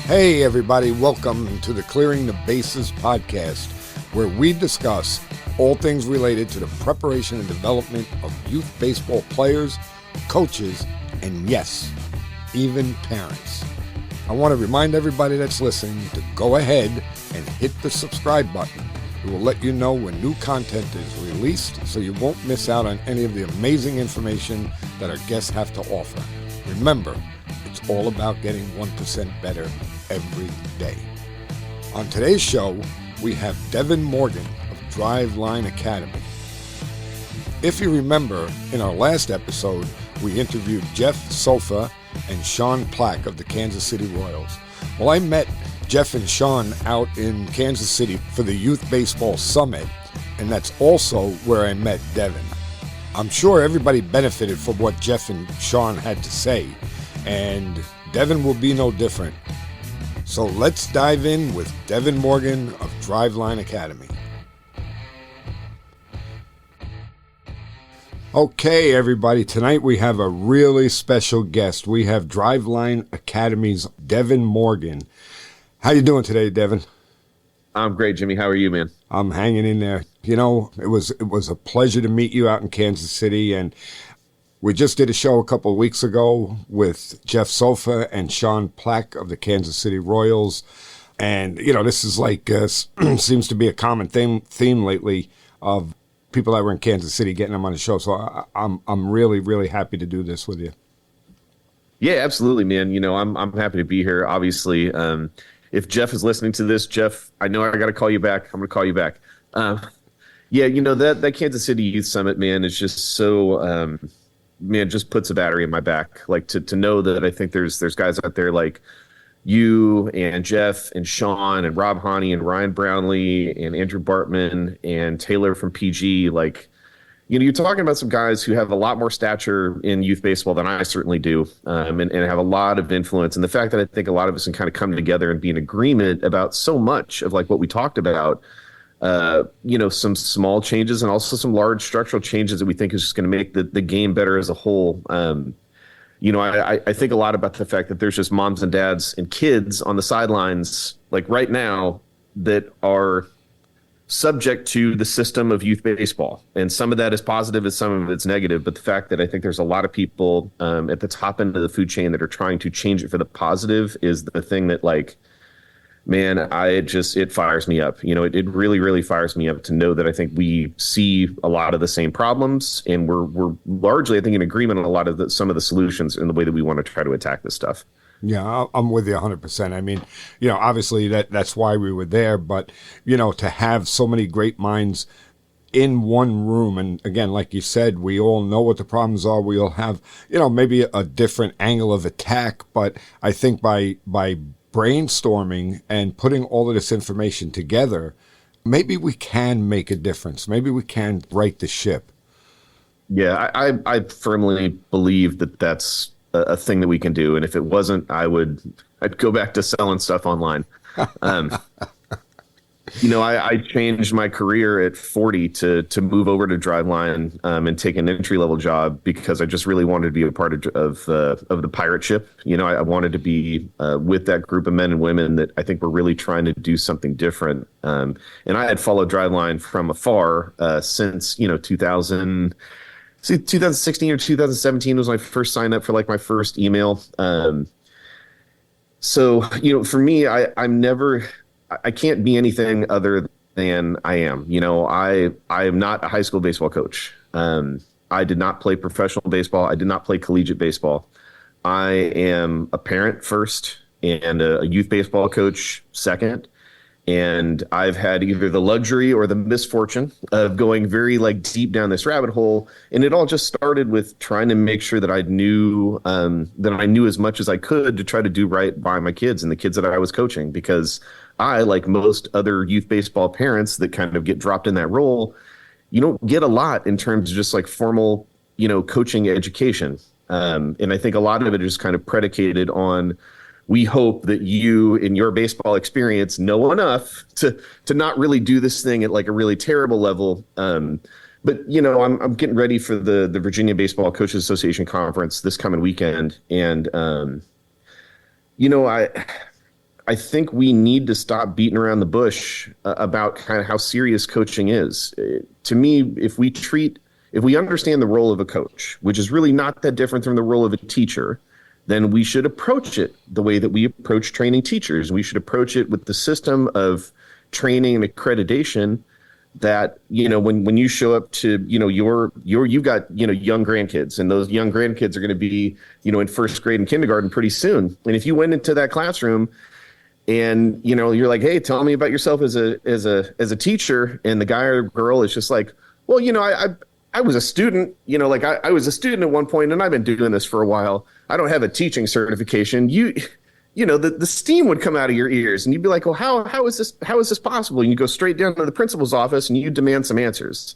Hey everybody, welcome to the Clearing the Bases podcast, where we discuss all things related to the preparation and development of youth baseball players, coaches, and yes, even parents. I want to remind everybody that's listening to go ahead and hit the subscribe button. It will let you know when new content is released so you won't miss out on any of the amazing information that our guests have to offer. Remember, it's all about getting 1% better every day. On today's show, we have Deven Morgan of Driveline Academy. If you remember, in our last episode, we interviewed Jeff Sofa and Sean Plack of the Kansas City Royals. Well, I met Jeff and Sean out in Kansas City for the Youth Baseball Summit, and that's also where I met Deven. I'm sure everybody benefited from what Jeff and Sean had to say, and Deven will be no different. So let's dive in with Deven Morgan of Driveline Academy. Okay, everybody, tonight we have a really special guest. We have Driveline Academy's Deven Morgan. How you doing today, Deven? I'm great, Jimmy. How are you, man? I'm hanging in there. You know, it was a pleasure to meet you out in Kansas City, and we just did a show a couple of weeks ago with Jeff Sofa and Sean Plack of the Kansas City Royals. And, you know, this is like, seems to be a common theme lately of people that were in Kansas City getting them on the show. So I'm really, really happy to do this with you. Yeah, absolutely, man. You know, I'm happy to be here. Obviously, if Jeff is listening to this, Jeff, I know I got to call you back. I'm going to call you back. Yeah, you know, that Kansas City Youth Summit, man, is just so, man, just puts a battery in my back. Like to know that I think there's guys out there like you and Jeff and Sean and Rob Haney and Ryan Brownlee and Andrew Bartman and Taylor from PG. Like, you know, you're talking about some guys who have a lot more stature in youth baseball than I certainly do, and have a lot of influence. And the fact that I think a lot of us can kind of come together and be in agreement about so much of like what we talked about, you know, some small changes and also some large structural changes that we think is just going to make the game better as a whole. You know, I think a lot about the fact that there's just moms and dads and kids on the sidelines, like right now, that are subject to the system of youth baseball. And some of that is positive and some of it's negative. But the fact that I think there's a lot of people at the top end of the food chain that are trying to change it for the positive is the thing that, like, man, it fires me up. You know, it really, really fires me up to know that I think we see a lot of the same problems, and we're largely, I think, in agreement on a lot of some of the solutions in the way that we want to try to attack this stuff. Yeah, I'm with you 100%. I mean, you know, obviously that's why we were there, but, you know, to have so many great minds in one room, and again, like you said, we all know what the problems are. We all have, you know, maybe a different angle of attack, but I think by brainstorming and putting all of this information together, maybe we can make a difference. Maybe we can right the ship. Yeah, I firmly believe that that's a thing that we can do. And if it wasn't, I'd go back to selling stuff online. You know, I changed my career at 40 to move over to Driveline and take an entry-level job because I just really wanted to be a part of the pirate ship. You know, I wanted to be with that group of men and women that I think were really trying to do something different. And I had followed Driveline from afar since, you know, 2016 or 2017 was my first sign up for like my first email. So, you know, for me, I can't be anything other than I am. You know, I am not a high school baseball coach. I did not play professional baseball. I did not play collegiate baseball. I am a parent first and a youth baseball coach second. And I've had either the luxury or the misfortune of going very like deep down this rabbit hole. And it all just started with trying to make sure that I knew as much as I could to try to do right by my kids and the kids that I was coaching, because I, like most other youth baseball parents that kind of get dropped in that role, you don't get a lot in terms of just like formal, you know, coaching education. And I think a lot of it is kind of predicated on, we hope that you, in your baseball experience, know enough to not really do this thing at like a really terrible level. But, you know, I'm getting ready for the Virginia Baseball Coaches Association conference this coming weekend. And, you know, I I think we need to stop beating around the bush about kind of how serious coaching is. To me, if we understand the role of a coach, which is really not that different from the role of a teacher, then we should approach it the way that we approach training teachers. We should approach it with the system of training and accreditation that, when you show up to, you've got, young grandkids, and those young grandkids are going to be, in first grade and kindergarten pretty soon. And if you went into that classroom and, you're like, hey, tell me about yourself as a teacher. And the guy or girl is just like, well, I was a student, I was a student at one point, and I've been doing this for a while. I don't have a teaching certification. The steam would come out of your ears, and you'd be like, well, how is this possible? And you go straight down to the principal's office and you demand some answers.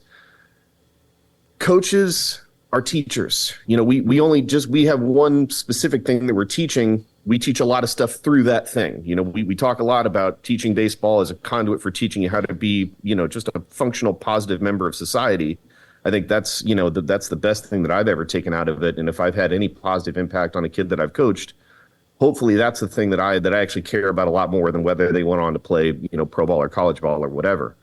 Coaches are teachers. We have one specific thing that we're teaching. We teach a lot of stuff through that thing. We talk a lot about teaching baseball as a conduit for teaching you how to be, just a functional, positive member of society. I think that's the best thing that I've ever taken out of it. And if I've had any positive impact on a kid that I've coached, hopefully that's the thing that I actually care about a lot more than whether they went on to play, pro ball or college ball or whatever.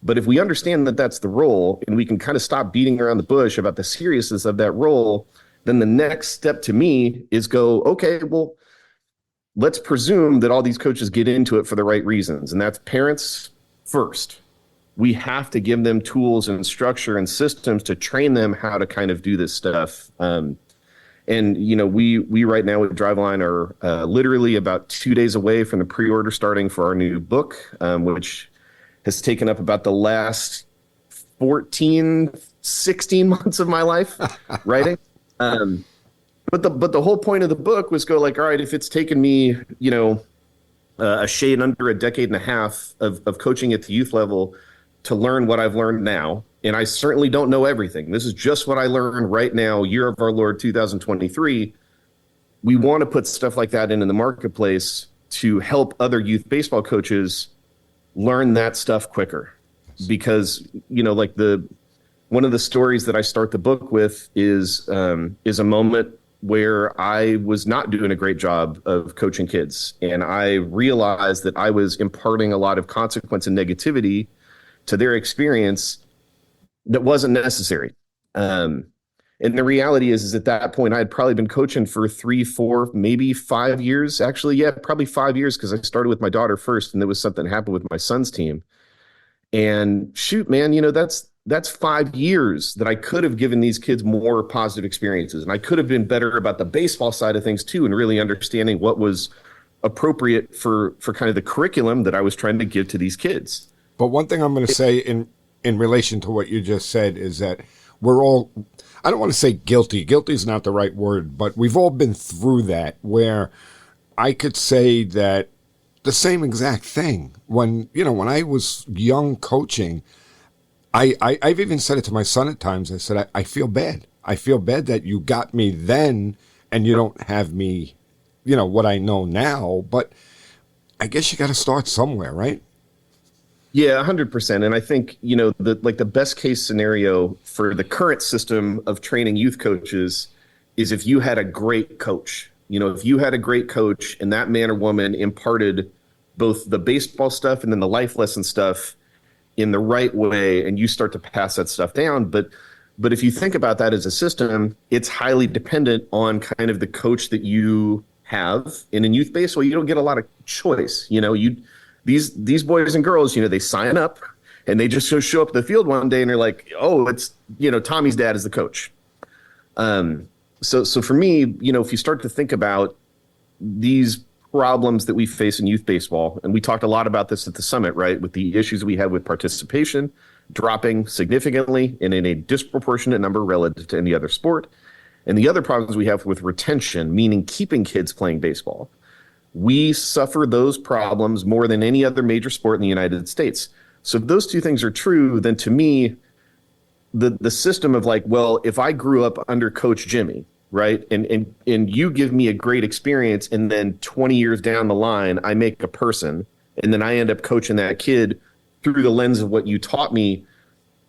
But if we understand that that's the role, and we can kind of stop beating around the bush about the seriousness of that role, then the next step to me is go, okay, well, let's presume that all these coaches get into it for the right reasons. And that's parents first. We have to give them tools and structure and systems to train them how to kind of do this stuff. And we right now with Driveline are literally about 2 days away from the pre-order starting for our new book, which has taken up about the last 16 months of my life writing. But the whole point of the book was go like, all right, if it's taken me, a shade under a decade and a half of coaching at the youth level to learn what I've learned now, and I certainly don't know everything. This is just what I learned right now, year of our Lord 2023. We want to put stuff like that into the marketplace to help other youth baseball coaches learn that stuff quicker. Because, one of the stories that I start the book with is a moment where I was not doing a great job of coaching kids. And I realized that I was imparting a lot of consequence and negativity to their experience that wasn't necessary. And the reality is at that point, I had probably been coaching for 3, 4, maybe 5 years. Actually, yeah, probably 5 years, because I started with my daughter first, and there was something that happened with my son's team. And shoot, man, that's 5 years that I could have given these kids more positive experiences. And I could have been better about the baseball side of things too, and really understanding what was appropriate for kind of the curriculum that I was trying to give to these kids. But one thing I'm going to say in relation to what you just said is that we're all, I don't want to say guilty. Guilty is not the right word, but we've all been through that, where I could say that the same exact thing. When I was young coaching, I've even said it to my son at times. I said, I feel bad. I feel bad that you got me then and you don't have me, what I know now. But I guess you got to start somewhere, right? Yeah, 100%. And I think, the best case scenario for the current system of training youth coaches is if you had a great coach. If you had a great coach and that man or woman imparted both the baseball stuff and then the life lesson stuff in the right way, and you start to pass that stuff down. But if you think about that as a system, it's highly dependent on kind of the coach that you have. And in youth baseball, you don't get a lot of choice. These boys and girls, they sign up and they just show up at the field one day and they're like, oh, it's, Tommy's dad is the coach. So for me, if you start to think about these problems that we face in youth baseball, and we talked a lot about this at the summit, right, with the issues we had with participation dropping significantly and in a disproportionate number relative to any other sport, and the other problems we have with retention, meaning keeping kids playing baseball. We suffer those problems more than any other major sport in the United States. So if those two things are true, then to me, the system of like, well, if I grew up under Coach Jimmy, right, and you give me a great experience, and then 20 years down the line, I make a person, and then I end up coaching that kid through the lens of what you taught me,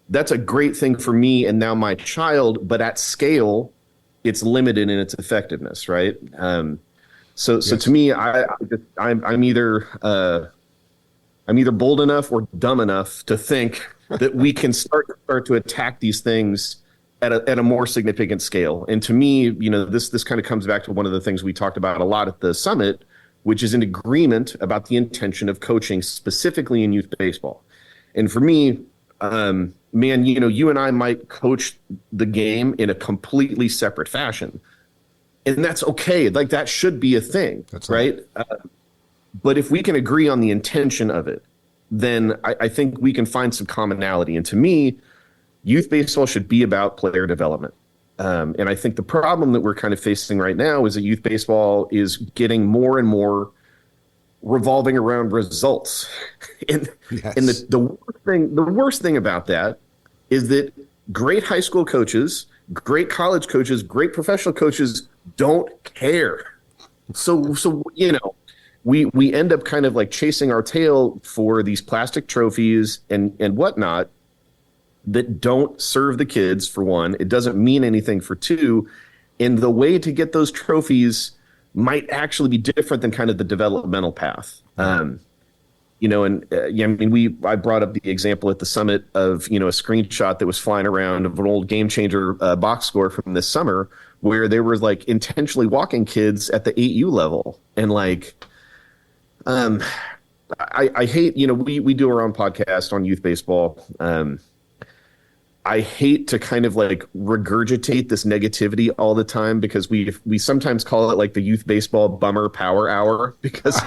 that's a great thing for me and now my child, but at scale, it's limited in its effectiveness, right? So Yes. to me, I'm either bold enough or dumb enough to think that we can start to attack these things at a more significant scale. And to me, this kind of comes back to one of the things we talked about a lot at the summit, which is an agreement about the intention of coaching specifically in youth baseball. And for me, man, you and I might coach the game in a completely separate fashion, and that's okay. Like that should be a thing, That's right? But if we can agree on the intention of it, then I think we can find some commonality. And to me, youth baseball should be about player development. And I think the problem that we're kind of facing right now is that youth baseball is getting more and more revolving around results. and Yes. and the worst thing about that is that great high school coaches, great college coaches, great professional coaches don't care. So we end up kind of like chasing our tail for these plastic trophies and whatnot that don't serve the kids, for one. It doesn't mean anything, for two. And the way to get those trophies might actually be different than kind of the developmental path. I brought up the example at the summit of, a screenshot that was flying around of an old Game Changer box score from this summer where they were like intentionally walking kids at the 8U level. And like, I hate, we do our own podcast on youth baseball. I hate to kind of like regurgitate this negativity all the time because we sometimes call it like the youth baseball bummer power hour because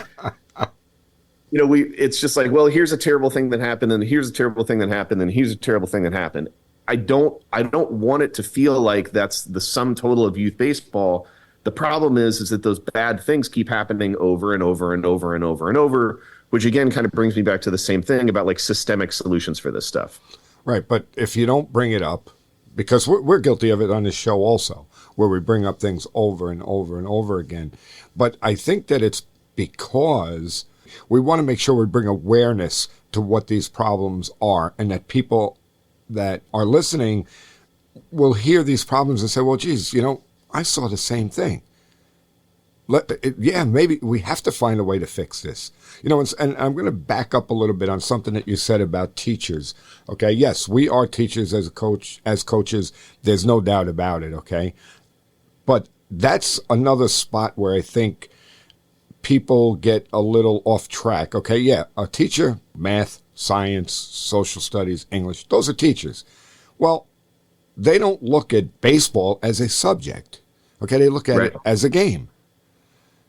it's just like, well, here's a terrible thing that happened and here's a terrible thing that happened and here's a terrible thing that happened. I don't want it to feel like that's the sum total of youth baseball. The problem is that those bad things keep happening over and over and over and over and over, which again kind of brings me back to the same thing about like systemic solutions for this stuff. Right, but if you don't bring it up, because we're guilty of it on this show also, where we bring up things over and over and over again. But I think that it's because we want to make sure we bring awareness to what these problems are and that people that are listening will hear these problems and say, well, geez, I saw the same thing. Maybe we have to find a way to fix this. And I'm going to back up a little bit on something that you said about teachers. Okay, yes, we are teachers as coaches. There's no doubt about it, okay? But that's another spot where I think people get a little off track. Okay, yeah, a teacher, math, science, social studies, English, those are teachers. Well, they don't look at baseball as a subject. Okay, they look at it as a game.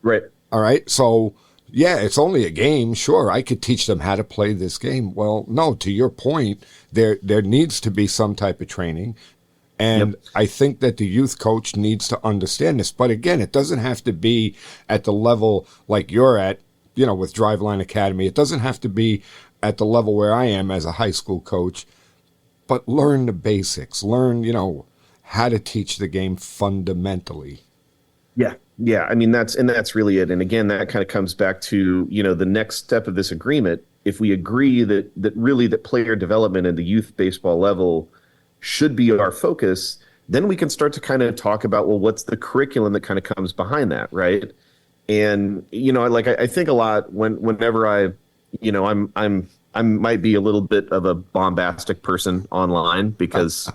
Right. All right. So, yeah, it's only a game. Sure, I could teach them how to play this game. Well, no, to your point, there needs to be some type of training. And I think that the youth coach needs to understand this. But again, it doesn't have to be at the level like you're at, with Driveline Academy. It doesn't have to be at the level where I am as a high school coach. But learn the basics. Learn, how to teach the game fundamentally. Yeah. Yeah. I mean, that's really it. And again, that kind of comes back to, the next step of this agreement. If we agree that player development at the youth baseball level should be our focus, then we can start to kind of talk about, well, what's the curriculum that kind of comes behind that. Right. And, I think a lot whenever I might be a little bit of a bombastic person online because,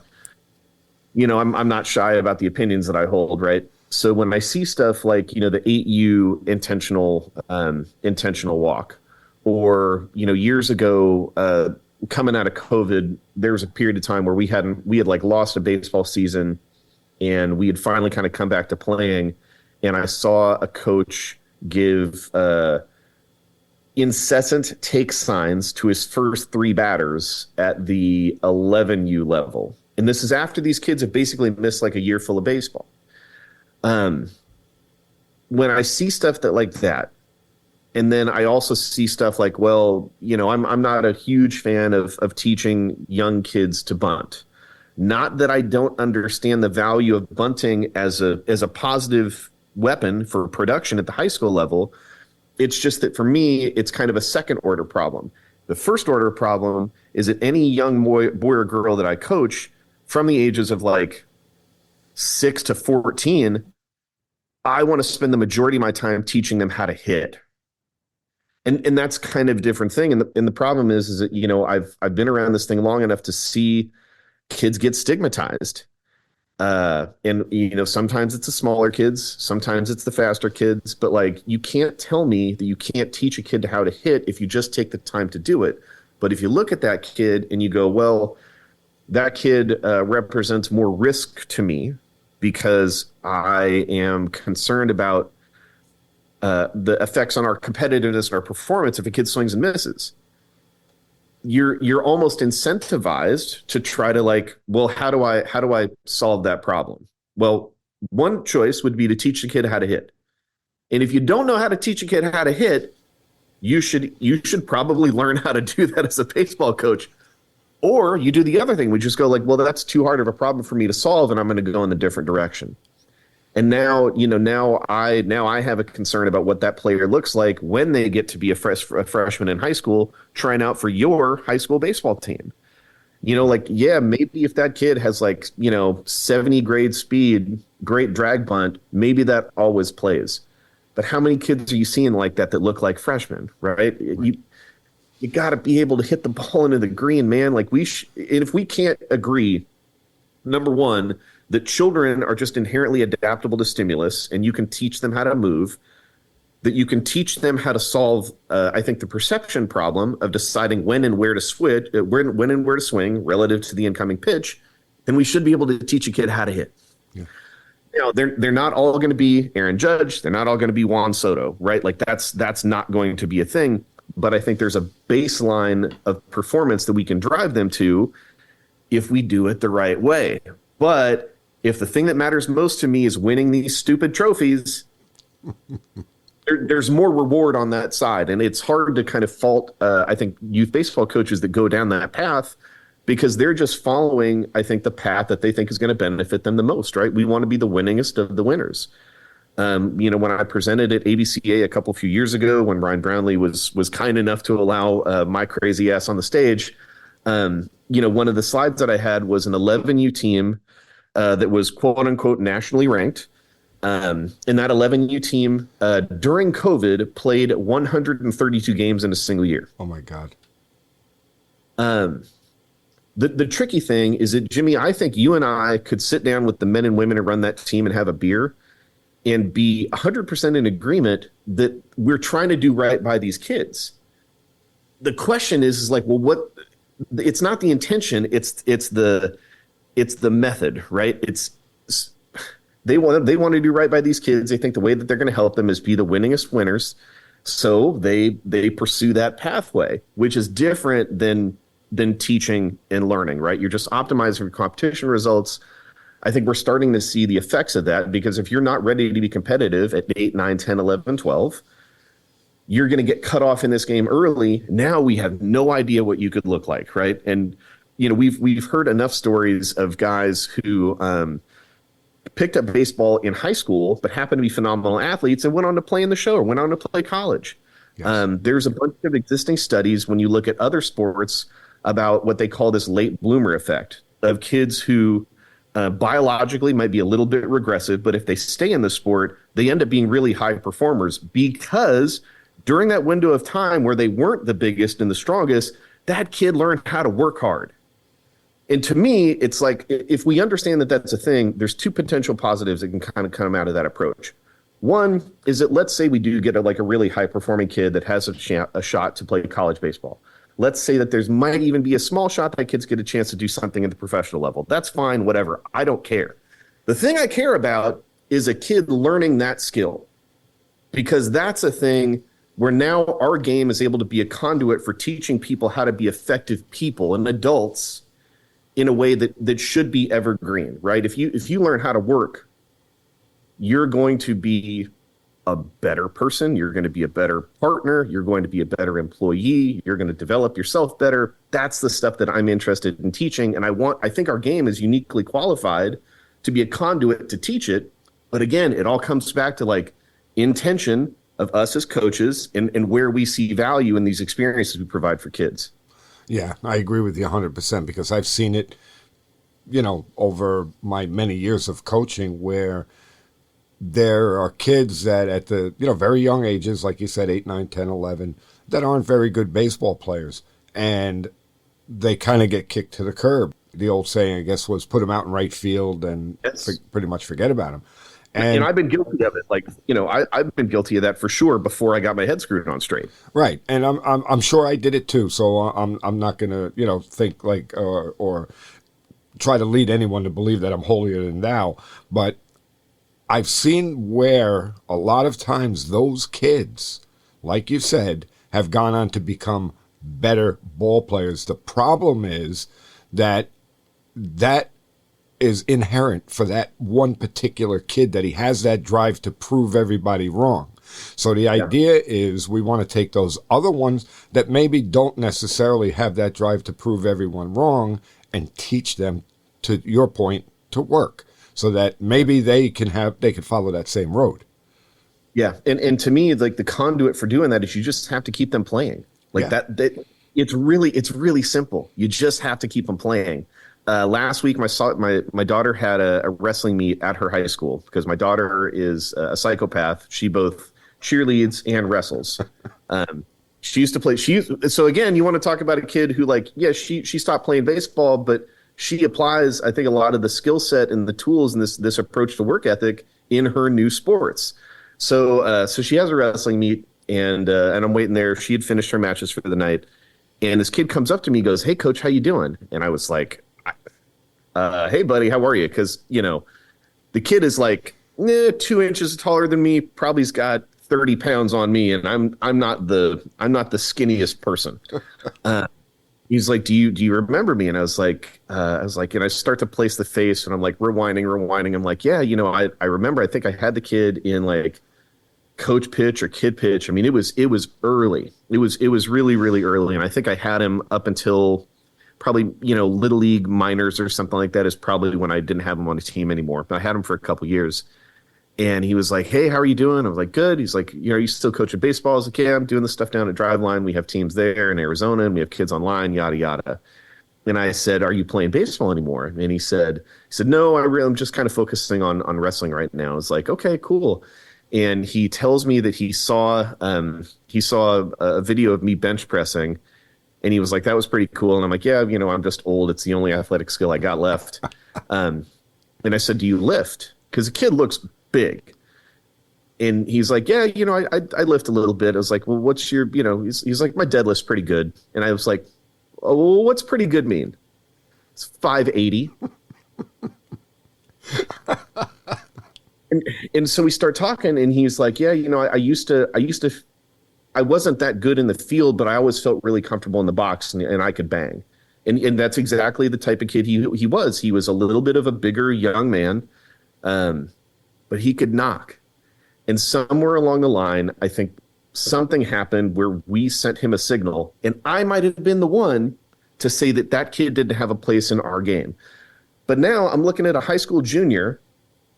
I'm not shy about the opinions that I hold. Right. So when I see stuff like, the 8U intentional walk, or, years ago, coming out of COVID, there was a period of time where we had like lost a baseball season and we had finally kind of come back to playing. And I saw a coach give incessant take signs to his first three batters at the 11U level. And this is after these kids have basically missed like a year full of baseball. When I see stuff like that, and then I also see stuff like, well, I'm not a huge fan of teaching young kids to bunt. Not that I don't understand the value of bunting as a positive weapon for production at the high school level. It's just that for me, it's kind of a second order problem. The first order problem is that any young boy or girl that I coach from the ages of like 6 to 14 I want to spend the majority of my time teaching them how to hit. And that's kind of a different thing. And the problem is that, I've been around this thing long enough to see kids get stigmatized. And sometimes it's the smaller kids, sometimes it's the faster kids, but like, you can't tell me that you can't teach a kid how to hit if you just take the time to do it. But if you look at that kid and you go, well, that kid represents more risk to me because I am concerned about the effects on our competitiveness and our performance if a kid swings and misses. You're almost incentivized to try to like, well, how do I solve that problem? Well, one choice would be to teach the kid how to hit. And if you don't know how to teach a kid how to hit, you should probably learn how to do that as a baseball coach. Or you do the other thing. We just go like, well, that's too hard of a problem for me to solve, and I'm going to go in a different direction. And now I have a concern about what that player looks like when they get to be a freshman in high school, trying out for your high school baseball team. Maybe if that kid has 70 grade speed, great drag bunt, maybe that always plays. But how many kids are you seeing like that look like freshmen, right? You got to be able to hit the ball into the green, man. Like and if we can't agree, number one, that children are just inherently adaptable to stimulus, and you can teach them how to move, that you can teach them how to solve, I think, the perception problem of deciding when and where to switch, when and where to swing relative to the incoming pitch, then we should be able to teach a kid how to hit. Yeah. They're not all going to be Aaron Judge. They're not all going to be Juan Soto, right? Like that's not going to be a thing. But I think there's a baseline of performance that we can drive them to if we do it the right way. But if the thing that matters most to me is winning these stupid trophies, there's more reward on that side. And it's hard to kind of fault, I think, youth baseball coaches that go down that path because they're just following, I think, the path that they think is going to benefit them the most, right? We want to be the winningest of the winners. When I presented at ABCA a few years ago, when Ryan Brownlee was kind enough to allow my crazy ass on the stage, one of the slides that I had was an 11U team that was quote unquote nationally ranked. And that 11U team during COVID played 132 games in a single year. Oh my God. The tricky thing is that, Jimmy, I think you and I could sit down with the men and women who run that team and have a beer and be 100% in agreement that we're trying to do right by these kids. The question is like, well, what? It's not the intention. It's the method, right? They want to do right by these kids. They think the way that they're going to help them is be the winningest winners. So they pursue that pathway, which is different than teaching and learning, right? You're just optimizing for competition results. I think we're starting to see the effects of that because if you're not ready to be competitive at 8, 9, 10, 11, 12, you're going to get cut off in this game early. Now we have no idea what you could look like, right? And we've heard enough stories of guys who picked up baseball in high school but happened to be phenomenal athletes and went on to play in the show or went on to play college. Yes. There's a bunch of existing studies when you look at other sports about what they call this late bloomer effect of kids who biologically might be a little bit regressive, but if they stay in the sport, they end up being really high performers because during that window of time where they weren't the biggest and the strongest, that kid learned how to work hard. And to me, it's like, if we understand that that's a thing, there's two potential positives that can kind of come out of that approach. One is that let's say we do get a really high performing kid that has a shot to play college baseball. Let's say that there's might even be a small shot that kids get a chance to do something at the professional level. That's fine, whatever. I don't care. The thing I care about is a kid learning that skill, because that's a thing where now our game is able to be a conduit for teaching people how to be effective people and adults in a way that should be evergreen, right? If you learn how to work, you're going to be a better person. You're going to be a better partner. You're going to be a better employee. You're going to develop yourself better. That's the stuff that I'm interested in teaching. And I think our game is uniquely qualified to be a conduit to teach it. But again, it all comes back to intention of us as coaches and where we see value in these experiences we provide for kids. Yeah, I agree with you 100% because I've seen it, over my many years of coaching where there are kids that at the, very young ages, like you said, 8, 9, 10, 11, that aren't very good baseball players. And they kind of get kicked to the curb. The old saying, I guess, was put them out in right field and Yes. pretty much forget about them. And I've been guilty of it. Like, I've been guilty of that for sure before I got my head screwed on straight. Right, and I'm sure I did it too. So I'm not gonna think like or try to lead anyone to believe that I'm holier than thou. But I've seen where a lot of times those kids, like you said, have gone on to become better ball players. The problem is that is inherent for that one particular kid, that he has that drive to prove everybody wrong. So the idea is we want to take those other ones that maybe don't necessarily have that drive to prove everyone wrong and teach them, to your point, to work so that maybe they can follow that same road. Yeah. And to me, like, the conduit for doing that is you just have to keep them playing like that. It's really simple. You just have to keep them playing. Last week, my daughter had a wrestling meet at her high school because my daughter is a psychopath. She both cheerleads and wrestles. She used to play. So again, you want to talk about a kid who, like, she stopped playing baseball, but she applies, I think, a lot of the skill set and the tools and this approach to work ethic in her new sports. So she has a wrestling meet, and I'm waiting there. She had finished her matches for the night, and this kid comes up to me, goes, "Hey, coach, how you doing?" And I was like, "Hey, buddy, how are you?" Because the kid is like 2 inches taller than me, probably's got 30 pounds on me, and I'm not the skinniest person. He's like, "Do you remember me?" And I was like, and I start to place the face, and I'm like rewinding. I'm like, "Yeah, I remember. I think I had the kid in like coach pitch or kid pitch. I mean, it was early. It was really, really early, and I think I had him up until probably little league minors or something like that is probably when I didn't have him on the team anymore. But I had him for a couple years." And he was like, "Hey, how are you doing?" I was like, "Good." He's like, "Are you still coaching baseball?" I was like, "Yeah, I'm doing this stuff down at Driveline. We have teams there in Arizona, and we have kids online, yada yada." And I said, "Are you playing baseball anymore?" And he said, "No, I'm just kind of focusing on wrestling right now." I was like, "Okay, cool." And he tells me that he saw a video of me bench pressing, and he was like, "That was pretty cool." And I'm like, "Yeah, I'm just old. It's the only athletic skill I got left." And I said, "Do you lift?" Because the kid looks big. And he's like, "Yeah, I lift a little bit." I was like, "Well, what's your, he's like, "My deadlift's pretty good." And I was like, "Oh, well, what's pretty good mean?" It's 580. And so we start talking, and he's like, "Yeah, I wasn't that good in the field, but I always felt really comfortable in the box, and I could bang." And that's exactly the type of kid he was. He was a little bit of a bigger young man, but he could knock. And somewhere along the line, I think something happened where we sent him a signal, and I might have been the one to say that kid didn't have a place in our game. But now I'm looking at a high school junior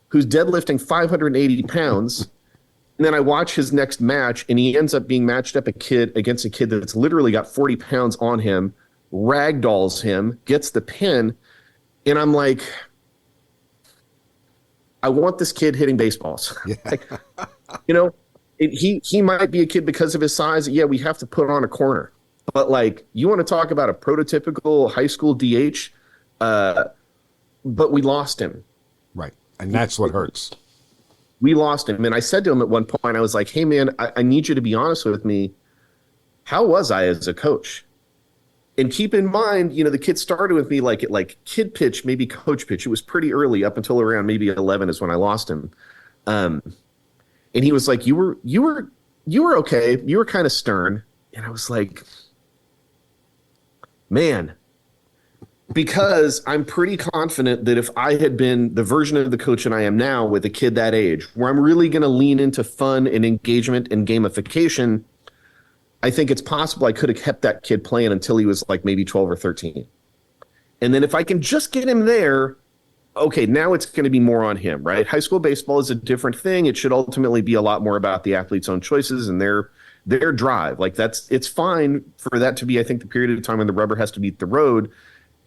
who's deadlifting 580 pounds, and then I watch his next match, and he ends up being matched up against a kid that's literally got 40 pounds on him, ragdolls him, gets the pin, and I'm like, I want this kid hitting baseballs. Yeah. He might be a kid because of his size. Yeah, we have to put on a corner. But like, you want to talk about a prototypical high school DH, but we lost him. Right, and that's what hurts. We lost him. And I said to him at one point, I was like, "Hey, man, I need you to be honest with me. How was I as a coach?" And keep in mind, the kid started with me like kid pitch, maybe coach pitch. It was pretty early, up until around maybe 11 is when I lost him. And he was like, you were okay. You were kind of stern." And I was like, man, because I'm pretty confident that if I had been the version of the coach that I am now with a kid that age, where I'm really going to lean into fun and engagement and gamification, I think it's possible I could have kept that kid playing until he was like maybe 12 or 13. And then if I can just get him there, okay, now it's going to be more on him, right? High school baseball is a different thing. It should ultimately be a lot more about the athlete's own choices and their drive. Like it's fine for that to be, I think, the period of time when the rubber has to meet the road,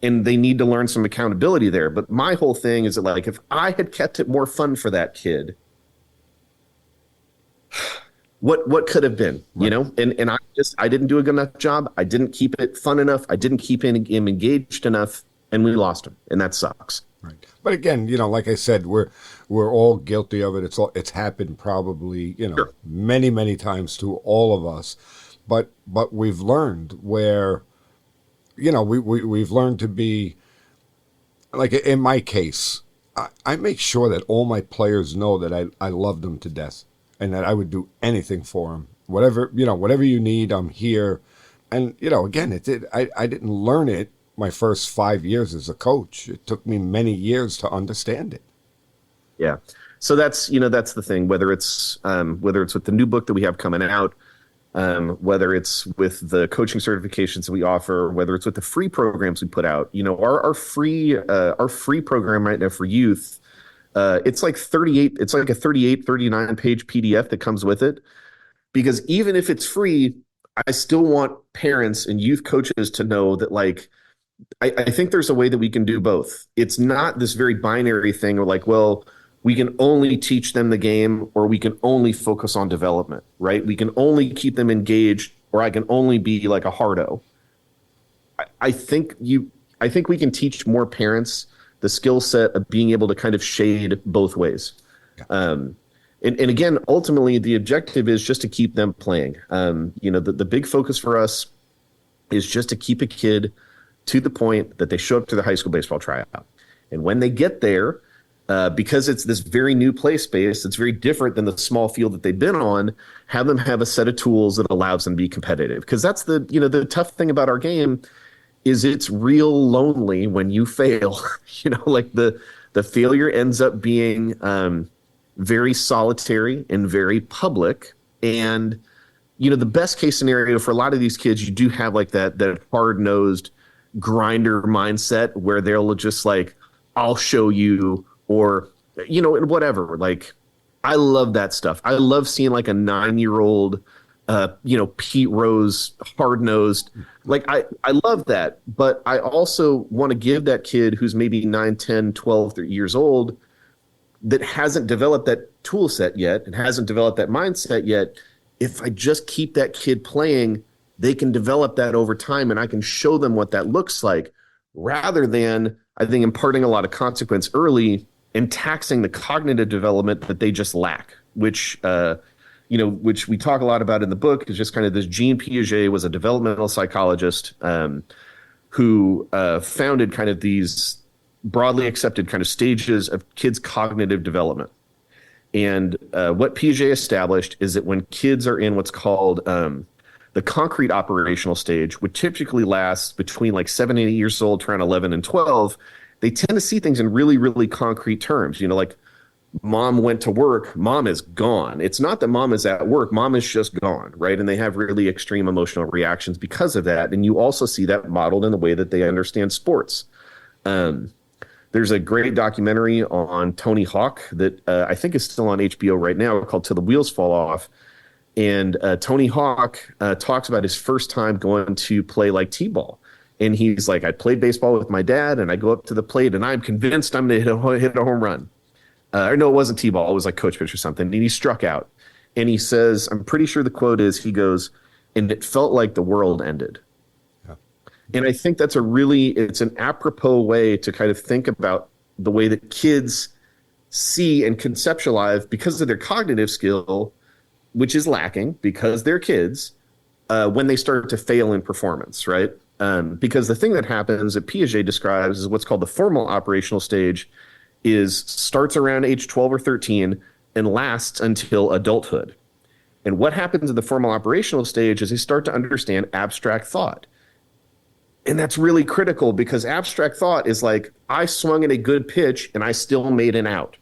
and they need to learn some accountability there. But my whole thing is that, like, if I had kept it more fun for that kid, what could have been, Right. and I didn't do a good enough job. I didn't keep it fun enough. I didn't keep him engaged enough, and we lost him, and that sucks. Right. But again, like I said, we're all guilty of it. It's happened probably, Sure. many, many times to all of us. But we've learned where, we've learned to be, like in my case, I make sure that all my players know that I love them to death and that I would do anything for them. Whatever you need, I'm here. And, again, I didn't learn it my first 5 years as a coach. It took me many years to understand it. Yeah. So that's the thing, whether it's with the new book that we have coming out, whether it's with the coaching certifications that we offer, whether it's with the free programs we put out, our free program right now for youth, it's like a 39 page PDF that comes with it, because even if it's free, I still want parents and youth coaches to know that, like, I think there's a way that we can do both. It's not this very binary thing where, like, well, we can only teach them the game or we can only focus on development, right? We can only keep them engaged or I can only be like a hardo. I think we can teach more parents the skill set of being able to kind of shade both ways. Yeah. And again, ultimately, the objective is just to keep them playing. The big focus for us is just to keep a kid to the point that they show up to the high school baseball tryout. And when they get there, because it's this very new play space, it's very different than the small field that they've been on, have them have a set of tools that allows them to be competitive. Because that's the tough thing about our game is it's real lonely when you fail. Like the failure ends up being very solitary and very public. And, the best case scenario for a lot of these kids, you do have like that hard-nosed grinder mindset where they'll just like, I'll show you, or, whatever. Like, I love that stuff. I love seeing like a 9-year-old, Pete Rose, hard-nosed. Like, I love that. But I also want to give that kid who's maybe 9, 10, 12 years old that hasn't developed that tool set yet and hasn't developed that mindset yet, if I just keep that kid playing, they can develop that over time and I can show them what that looks like, rather than, I think, imparting a lot of consequence early and taxing the cognitive development that they just lack, which we talk a lot about in the book, is just kind of this. Jean Piaget was a developmental psychologist who founded kind of these broadly accepted kind of stages of kids' cognitive development. And what Piaget established is that when kids are in what's called the concrete operational stage, which typically lasts between like 7 and 8 years old to around 11 and 12, they tend to see things in really, really concrete terms. Like, mom went to work, mom is gone. It's not that mom is at work, mom is just gone, right? And they have really extreme emotional reactions because of that. And you also see that modeled in the way that they understand sports. There's a great documentary on Tony Hawk that I think is still on HBO right now, called Till the Wheels Fall Off. And Tony Hawk talks about his first time going to play like t-ball. And he's like, I played baseball with my dad, and I go up to the plate, and I'm convinced I'm going to hit a home run. Or no, it wasn't t-ball. It was like coach pitch or something. And he struck out. And he says, I'm pretty sure the quote is, he goes, and it felt like the world ended. Yeah. And I think that's it's an apropos way to kind of think about the way that kids see and conceptualize, because of their cognitive skill, which is lacking because they're kids, when they start to fail in performance, right? Because the thing that happens that Piaget describes is what's called the formal operational stage, starts around age 12 or 13 and lasts until adulthood. And what happens in the formal operational stage is they start to understand abstract thought. And that's really critical, because abstract thought is like, I swung at a good pitch and I still made an out.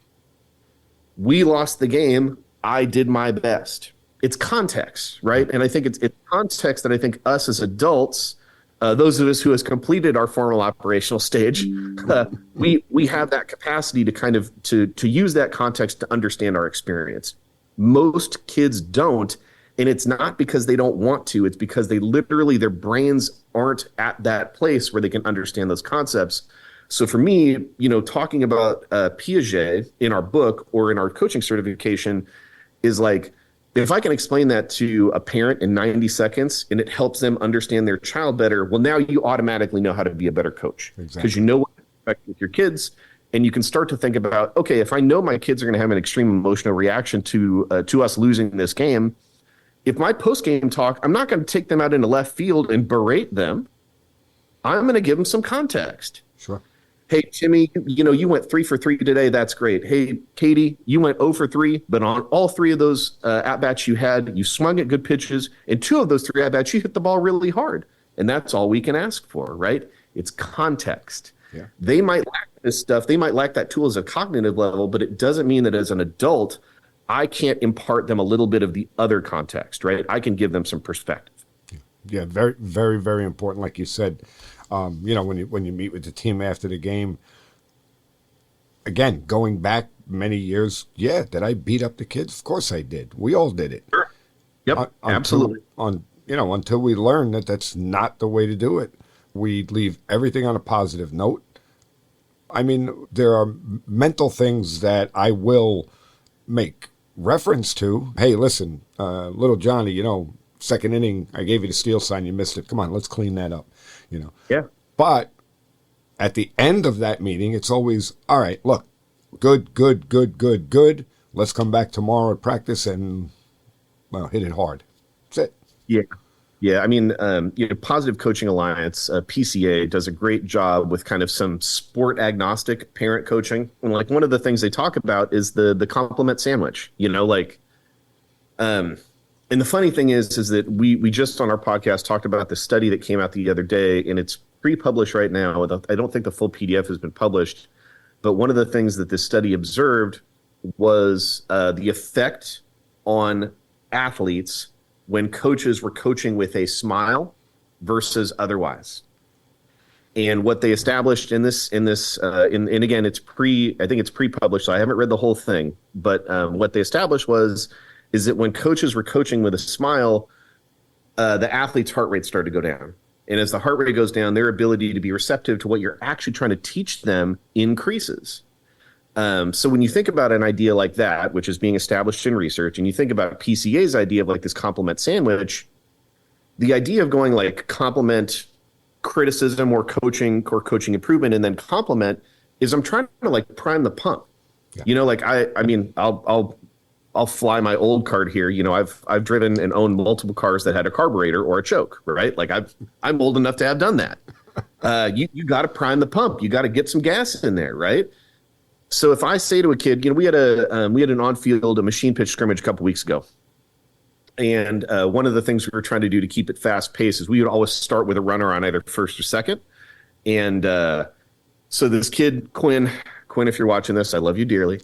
We lost the game. I did my best. It's context, right? And I think it's context that I think us as adults, those of us who has completed our formal operational stage, we have that capacity to kind of to use that context to understand our experience. Most kids don't, and it's not because they don't want to. It's because their brains aren't at that place where they can understand those concepts. So for me, talking about Piaget in our book or in our coaching certification is like, If I can explain that to a parent in 90 seconds and it helps them understand their child better, well, now you automatically know how to be a better coach because you know what to expect with your kids. And you can start to think about, okay, if I know my kids are going to have an extreme emotional reaction to us losing this game, if my post-game talk, I'm not going to take them out into left field and berate them. I'm going to give them some context. Sure. Hey, Timmy, you went 3 for 3 today. That's great. Hey, Katie, you went 0 for 3, but on all 3 of those at-bats you had, you swung at good pitches, and 2 of those 3 at-bats, you hit the ball really hard. And that's all we can ask for, right? It's context. Yeah. They might lack this stuff. They might lack that tool as a cognitive level, but it doesn't mean that as an adult, I can't impart them a little bit of the other context, right? I can give them some perspective. Yeah, very, very, very important. Like you said, when you meet with the team after the game, again, going back many years, did I beat up the kids? Of course I did. We all did it. Sure. Yep, absolutely. Until we learn that that's not the way to do it. We leave everything on a positive note. I mean, there are mental things that I will make reference to. Hey, listen, little Johnny, second inning, I gave you the steal sign, you missed it. Come on, let's clean that up. Yeah. But at the end of that meeting, it's always, all right, look, good. Let's come back tomorrow at practice and, hit it hard. That's it. Yeah. Yeah, I mean, Positive Coaching Alliance, PCA, does a great job with kind of some sport agnostic parent coaching. And like one of the things they talk about is the compliment sandwich. And the funny thing is that we just on our podcast talked about the study that came out the other day, and it's pre-published right now. I don't think the full PDF has been published, but one of the things that this study observed was the effect on athletes when coaches were coaching with a smile versus otherwise. And what they established in this, and again, I think it's pre-published, so I haven't read the whole thing, but what they established is that when coaches were coaching with a smile, the athlete's heart rate started to go down. And as the heart rate goes down, their ability to be receptive to what you're actually trying to teach them increases. So when you think about an idea like that, which is being established in research, and you think about PCA's idea of like this compliment sandwich, the idea of going like compliment criticism or coaching improvement and then compliment is I'm trying to like prime the pump. Yeah. I'll fly my old card here. I've driven and owned multiple cars that had a carburetor or a choke, right? Like I'm old enough to have done that. You got to prime the pump. You got to get some gas in there, right? So if I say to a kid, we had an on-field, a machine pitch scrimmage a couple weeks ago. And one of the things we were trying to do to keep it fast paced is we would always start with a runner on either first or second. And so this kid, Quinn, if you're watching this, I love you dearly.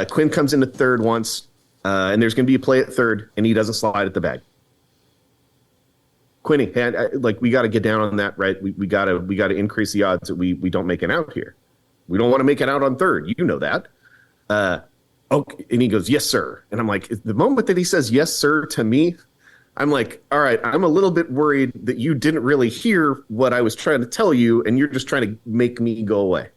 Quinn comes into third once, and there's going to be a play at third, and he doesn't slide at the bag. Quinny, we got to get down on that, right? We got to increase the odds that we don't make it out here. We don't want to make it out on third. You know that. Okay. And he goes, yes, sir. And I'm like, the moment that he says, yes, sir, to me, I'm like, all right, I'm a little bit worried that you didn't really hear what I was trying to tell you, and you're just trying to make me go away.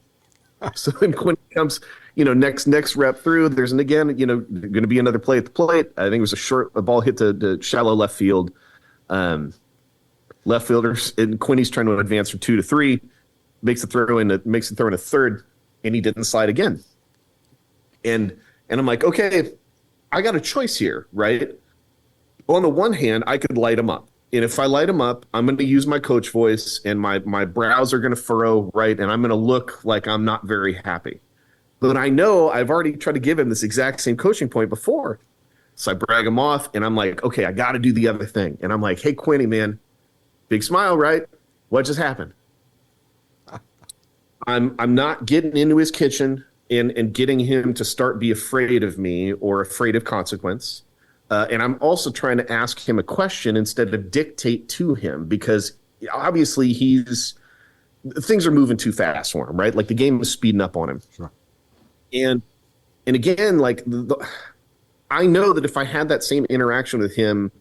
So then Quinn comes, next rep through, there's going to be another play at the plate. I think it was a ball hit to shallow left field. Left fielders, and Quinny's trying to advance from 2 to 3. Makes the throw in a third, and he didn't slide again. And I'm like, okay, I got a choice here, right? On the one hand, I could light him up. And if I light him up, I'm going to use my coach voice, and my brows are going to furrow, right? And I'm going to look like I'm not very happy. But I know I've already tried to give him this exact same coaching point before. So I brag him off, and I'm like, okay, I got to do the other thing. And I'm like, hey, Quinny, man, big smile, right? What just happened? I'm not getting into his kitchen and getting him to start be afraid of me or afraid of consequence. And I'm also trying to ask him a question instead of dictate to him, because obviously things are moving too fast for him, right? Like the game is speeding up on him. Sure. And again, like I know that if I had that same interaction with him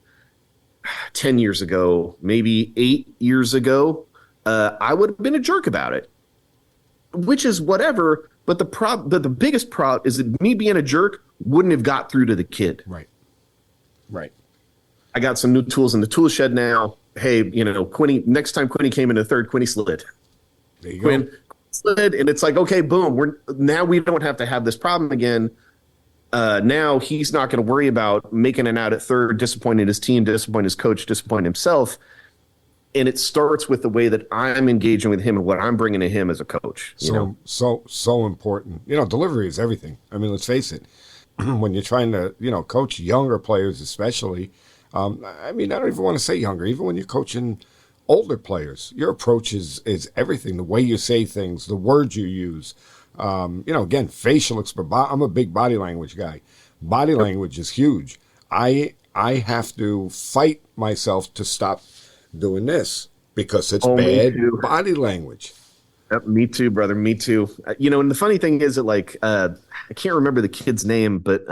10 years ago, maybe 8 years ago, I would have been a jerk about it. Which is whatever, but the biggest problem is that me being a jerk wouldn't have got through to the kid. Right. Right. I got some new tools in the tool shed now. Hey, Quinny, next time Quinny came in the third, Quinny slid. There you Quinn go. slid, and it's like, okay, boom, we don't have to have this problem again. Now he's not going to worry about making it out at third, disappointing his team, disappointing his coach, disappointing himself. And it starts with the way that I'm engaging with him and what I'm bringing to him as a coach. So important. Delivery is everything. I mean, let's face it. When you're trying to, coach younger players, especially. I mean, I don't even want to say younger. Even when you're coaching older players, your approach is everything. The way you say things, the words you use. Again, facial expression. I'm a big body language guy. Body language is huge. I have to fight myself to stop doing this because it's bad body language. Yep, me too, brother. Me too. And the funny thing is that I can't remember the kid's name, but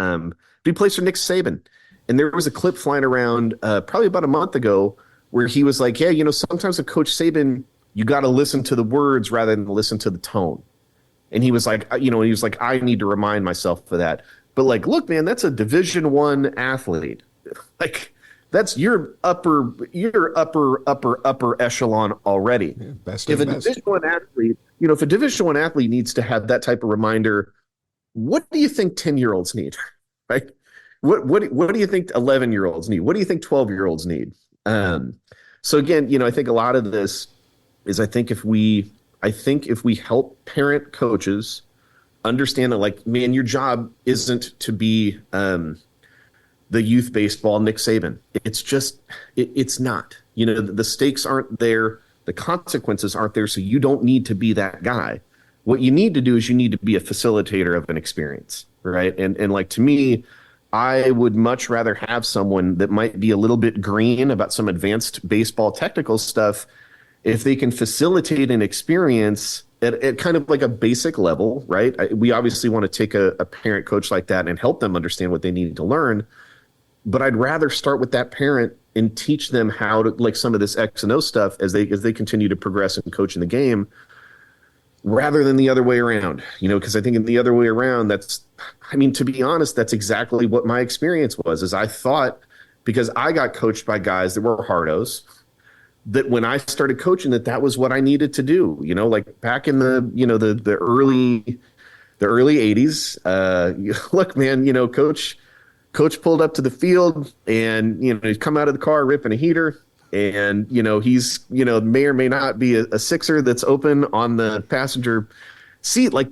he plays for Nick Saban. And there was a clip flying around probably about a month ago where he was like, yeah, sometimes with Coach Saban, you got to listen to the words rather than listen to the tone. And he was like, I need to remind myself of that. But look, man, that's a Division I athlete. That's your upper echelon already. Yeah, best if of a best. Division I athlete, if a Division I athlete needs to have that type of reminder, what do you think 10-year-olds need? Right? What do you think 11-year-olds need? What do you think 12-year-olds need? So again, I think a lot of this is I think if we help parent coaches understand that, man, your job isn't to be the youth baseball Nick Saban. It's just it's not. The stakes aren't there, the consequences aren't there, so you don't need to be that guy. What you need to do is you need to be a facilitator of an experience, right? And to me, I would much rather have someone that might be a little bit green about some advanced baseball technical stuff if they can facilitate an experience at kind of like a basic level, right? We obviously want to take a parent coach like that and help them understand what they need to learn. But I'd rather start with that parent and teach them how to some of this X and O stuff as they continue to progress and coach in the game, rather than the other way around. Because I think in the other way around, to be honest, that's exactly what my experience was. Is I thought, because I got coached by guys that were hardos, that when I started coaching, that was what I needed to do. Back in the early 80s. Look, man, Coach pulled up to the field and, he'd come out of the car ripping a heater and, he's, may or may not be a sixer that's open on the passenger seat. Like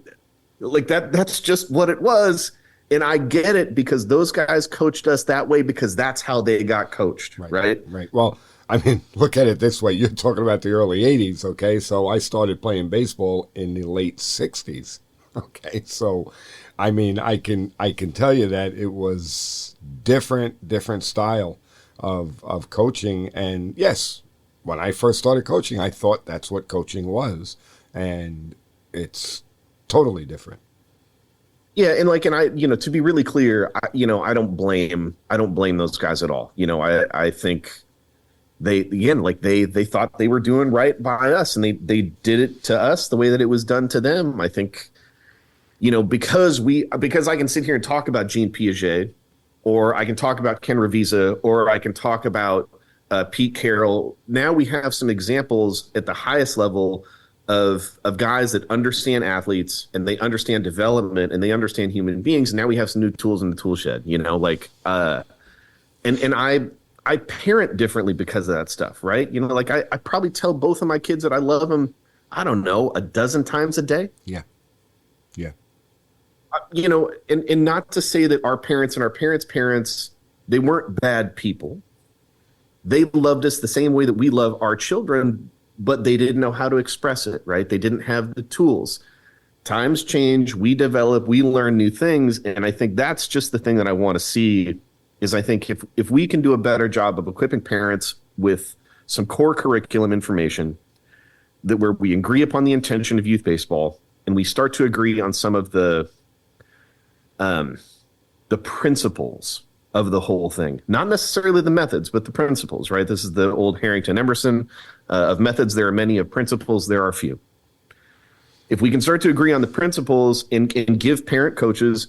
that's just what it was. And I get it because those guys coached us that way because that's how they got coached. Right. Well, I mean, look at it this way. You're talking about the early 80s. Okay. So I started playing baseball in the late 60s. Okay. So, I mean, I can tell you that it was different style of coaching. And yes, when I first started coaching, I thought that's what coaching was, and it's totally different. Yeah, and I, to be really clear, I don't blame those guys at all. I think they thought they were doing right by us, and they did it to us the way that it was done to them. I think. Because I can sit here and talk about Gene Piaget, or I can talk about Ken Revisa, or I can talk about Pete Carroll. Now we have some examples at the highest level of guys that understand athletes and they understand development and they understand human beings. And now we have some new tools in the tool shed, and I parent differently because of that stuff, right? I probably tell both of my kids that I love them, I don't know, a dozen times a day. Yeah. And not to say that our parents and our parents, they weren't bad people. They loved us the same way that we love our children, but they didn't know how to express it, right? They didn't have the tools. Times change, we develop, we learn new things. And I think that's just the thing that I want to see is I think if we can do a better job of equipping parents with some core curriculum information that where we agree upon the intention of youth baseball and we start to agree on some of the principles of the whole thing, not necessarily the methods, but the principles, right? This is the old Harrington Emerson of methods. There are many, of principles, there are few. If we can start to agree on the principles and give parent coaches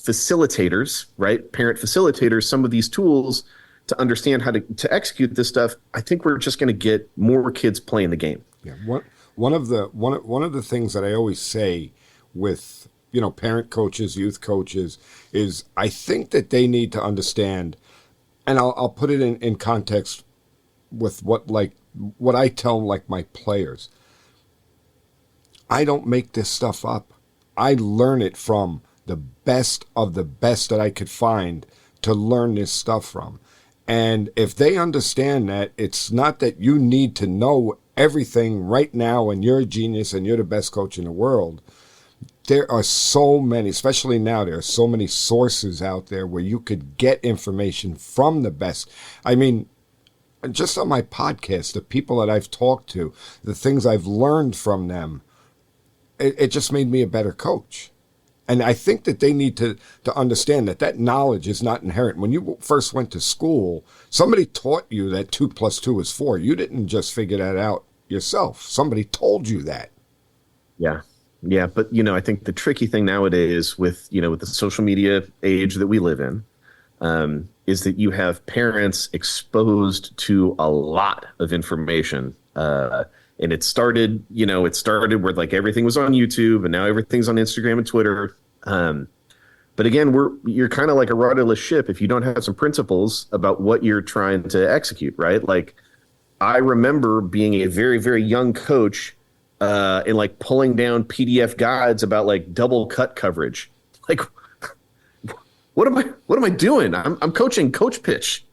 facilitators, right? Parent facilitators, some of these tools to understand how to execute this stuff, I think we're just going to get more kids playing the game. Yeah. One of the things that I always say with, parent coaches, youth coaches, is I think that they need to understand, and I'll put it in context with what I tell like my players. I don't make this stuff up. I learn it from the best of the best that I could find to learn this stuff from. And if they understand that, it's not that you need to know everything right now and you're a genius and you're the best coach in the world. There are so many, especially now, there are so many sources out there where you could get information from the best. I mean, just on my podcast, the people that I've talked to, the things I've learned from them, it just made me a better coach. And I think that they need to understand that knowledge is not inherent. When you first went to school, somebody taught you that 2 + 2 is 4. You didn't just figure that out yourself. Somebody told you that. Yeah. Yeah. But, I think the tricky thing nowadays with the social media age that we live in, is that you have parents exposed to a lot of information. And it started where like everything was on YouTube and now everything's on Instagram and Twitter. But again, you're kind of like a rudderless ship if you don't have some principles about what you're trying to execute, right? Like I remember being a very, very young coach, and like pulling down PDF guides about like double cut coverage. Like, what am I doing? I'm coaching coach pitch,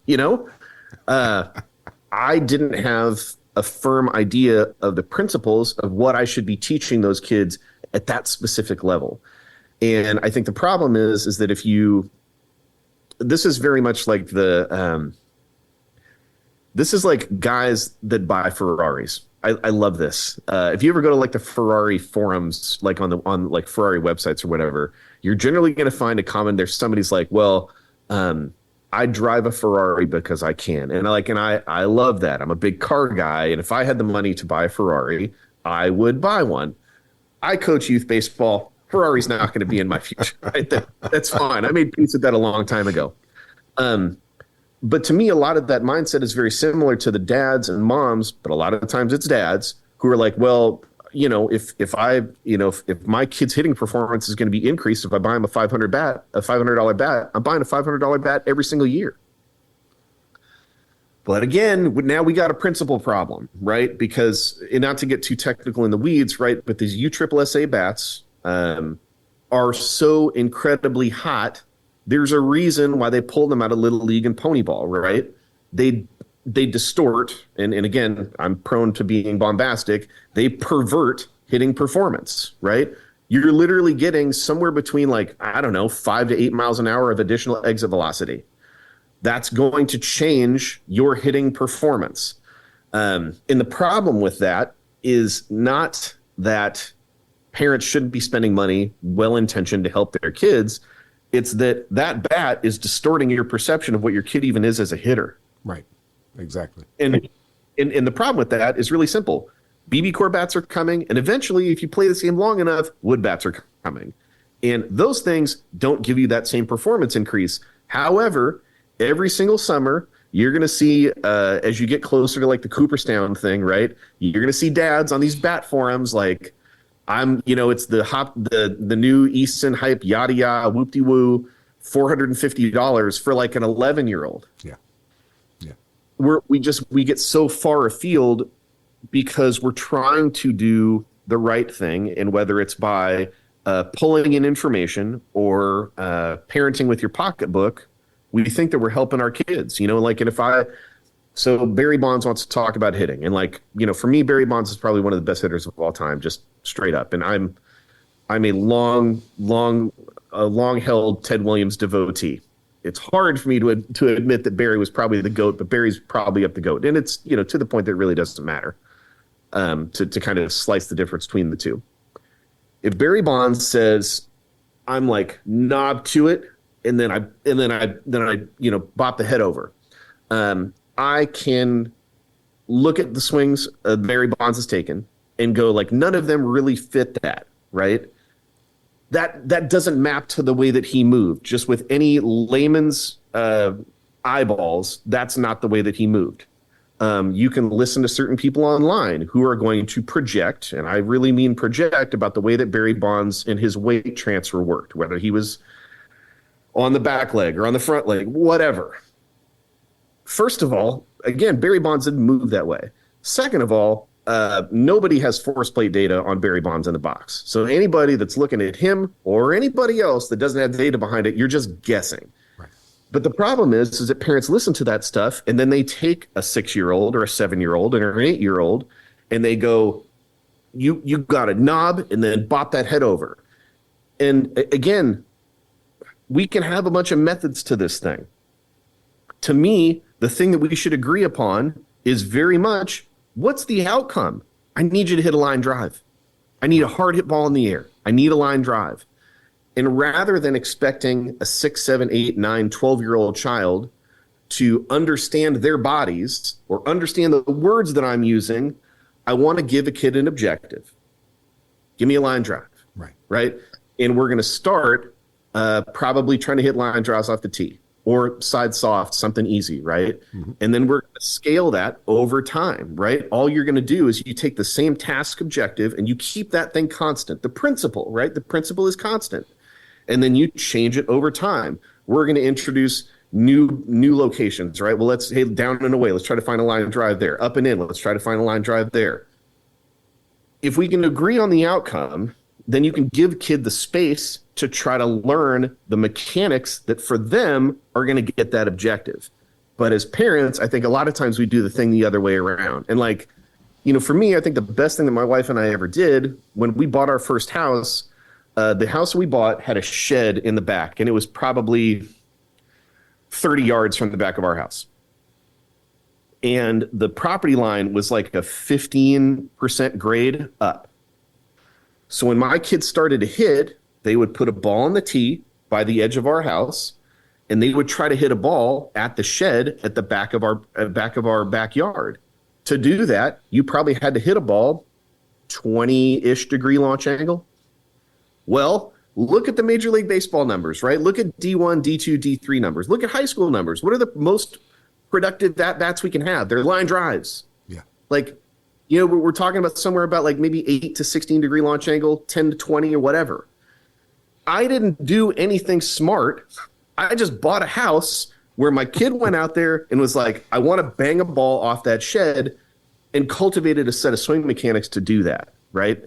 I didn't have a firm idea of the principles of what I should be teaching those kids at that specific level. And I think the problem is that this is very much like this is like guys that buy Ferraris. I love this. If you ever go to like the Ferrari forums, like on like Ferrari websites or whatever, you're generally going to find a comment. There's somebody's like, well, I drive a Ferrari because I can. And I love that. I'm a big car guy. And if I had the money to buy a Ferrari, I would buy one. I coach youth baseball. Ferrari's not going to be in my future. Right? That's fine. I made peace with that a long time ago. But to me, a lot of that mindset is very similar to the dads and moms, but a lot of the times it's dads who are like, well, if my kid's hitting performance is going to be increased if I buy him a $500 bat, I'm buying a $500 bat every single year. But again, now we got a principle problem, right? Because, and not to get too technical in the weeds, right? But these USSSA bats are so incredibly hot. There's a reason why they pulled them out of Little League and Pony Ball, right? They distort, and again, I'm prone to being bombastic. They pervert hitting performance, right? You're literally getting somewhere between 5 to 8 miles an hour of additional exit velocity. That's going to change your hitting performance. And the problem with that is not that parents shouldn't be spending money well-intentioned to help their kids. It's that bat is distorting your perception of what your kid even is as a hitter. Right. Exactly. And the problem with that is really simple. BB core bats are coming, and eventually, if you play this game long enough, wood bats are coming. And those things don't give you that same performance increase. However, every single summer, you're going to see, as you get closer to like the Cooperstown thing, right? You're going to see dads on these bat forums like, it's the new Easton hype, yada yada, whoop de woo, $450 for like an 11-year-old. Yeah. We get so far afield because we're trying to do the right thing, and whether it's by pulling in information or parenting with your pocketbook, we think that we're helping our kids. So Barry Bonds wants to talk about hitting, and for me, Barry Bonds is probably one of the best hitters of all time, just straight up. And I'm a long held Ted Williams devotee. It's hard for me to admit that Barry was probably the GOAT, but Barry's probably up the GOAT. And it's, to the point that it really doesn't matter, to kind of slice the difference between the two. If Barry Bonds says, I'm like knob to it, and then I bop the head over, I can look at the swings Barry Bonds has taken and go like, none of them really fit that, right? that doesn't map to the way that he moved. Just with any layman's eyeballs, that's not the way that he moved. You can listen to certain people online who are going to project, and I really mean project, about the way that Barry Bonds and his weight transfer worked, whether he was on the back leg or on the front leg, whatever. First of all, again, Barry Bonds didn't move that way. Second of all, nobody has force plate data on Barry Bonds in the box. So anybody that's looking at him or anybody else that doesn't have data behind it, you're just guessing. Right. But the problem is that parents listen to that stuff and then they take a 6-year-old or a 7-year-old or an 8-year-old and they go, you got a knob, and then bop that head over. And again, we can have a bunch of methods to this thing. To me, the thing that we should agree upon is very much, what's the outcome? I need you to hit a line drive. I need a hard hit ball in the air. I need a line drive. And rather than expecting a 6, 7, 8, 9, 12-year-old child to understand their bodies or understand the words that I'm using, I want to give a kid an objective. Give me a line drive. Right? And we're going to start probably trying to hit line drives off the tee or side soft, something easy, right? Mm-hmm. And then we're going to scale that over time, right? All you're going to do is you take the same task objective and you keep that thing constant. The principle, right? The principle is constant. And then you change it over time. We're going to introduce new locations, right? Well, hey, down and away, let's try to find a line drive there. Up and in, let's try to find a line drive there. If we can agree on the outcome, then you can give kid the space to try to learn the mechanics that for them are going to get that objective. But as parents, I think a lot of times we do the thing the other way around. And like, for me, I think the best thing that my wife and I ever did when we bought our first house, the house we bought had a shed in the back, and it was probably 30 yards from the back of our house. And the property line was like a 15% grade up. So when my kids started to hit, they would put a ball on the tee by the edge of our house, and they would try to hit a ball at the shed at the back of our backyard. To do that, you probably had to hit a ball 20-ish degree launch angle. Well, look at the Major League Baseball numbers, right? Look at D1, D2, D3 numbers. Look at high school numbers. What are the most productive at-bats we can have? They're line drives. Yeah. Like, we're talking about somewhere about like maybe 8 to 16 degree launch angle, 10 to 20 or whatever. I didn't do anything smart. I just bought a house where my kid went out there and was like, I want to bang a ball off that shed, and cultivated a set of swing mechanics to do that, right?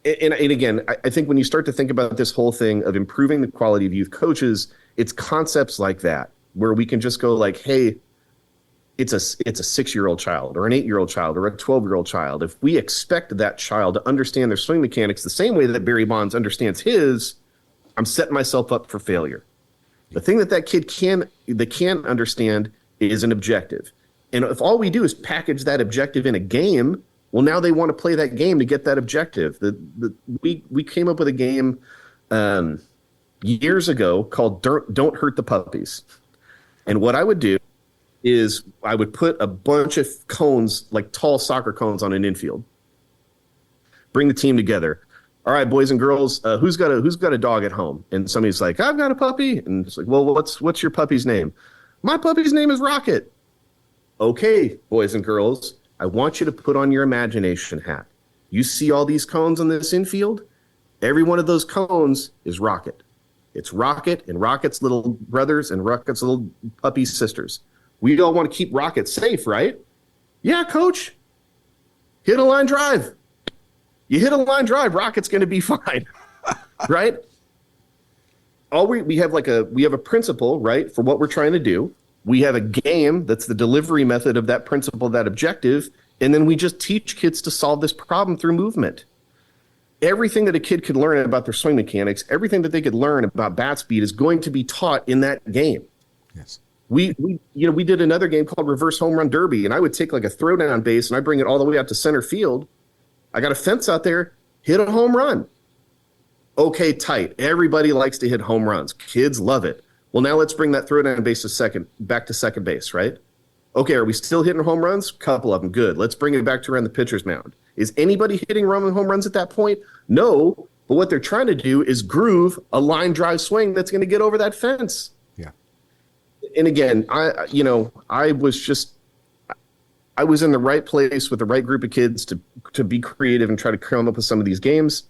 And again, I think when you start to think about this whole thing of improving the quality of youth coaches, it's concepts like that where we can just go like, hey, it's a 6-year-old child or an 8-year-old child or a 12-year-old child. If we expect that child to understand their swing mechanics the same way that Barry Bonds understands his, I'm setting myself up for failure. The thing that kid can understand is an objective. And if all we do is package that objective in a game, well, now they want to play that game to get that objective. We came up with a game years ago called Don't Hurt the Puppies. And what I would do is I would put a bunch of cones, like tall soccer cones, on an infield. Bring the team together. All right, boys and girls, who's got a dog at home? And somebody's like, I've got a puppy. And it's like, well, what's your puppy's name? My puppy's name is Rocket. Okay, boys and girls, I want you to put on your imagination hat. You see all these cones on this infield? Every one of those cones is Rocket. It's Rocket and Rocket's little brothers and Rocket's little puppy sisters. We all want to keep Rocket safe, right? Yeah, coach. Hit a line drive. You hit a line drive, Rocket's going to be fine, right? We have a principle, right, for what we're trying to do. We have a game that's the delivery method of that principle, that objective, and then we just teach kids to solve this problem through movement. Everything that a kid could learn about their swing mechanics, everything that they could learn about bat speed is going to be taught in that game. Yes. We did another game called Reverse Home Run Derby, and I would take like a throwdown base and I bring it all the way out to center field. I got a fence out there, hit a home run. Okay, tight. Everybody likes to hit home runs. Kids love it. Well, now let's bring that throwdown base back to second base, right? Okay, are we still hitting home runs? Couple of them, good. Let's bring it back to around the pitcher's mound. Is anybody hitting home runs at that point? No, But what they're trying to do is groove a line drive swing that's going to get over that fence. Yeah. And again, I was in the right place with the right group of kids to be creative and try to come up with some of these games.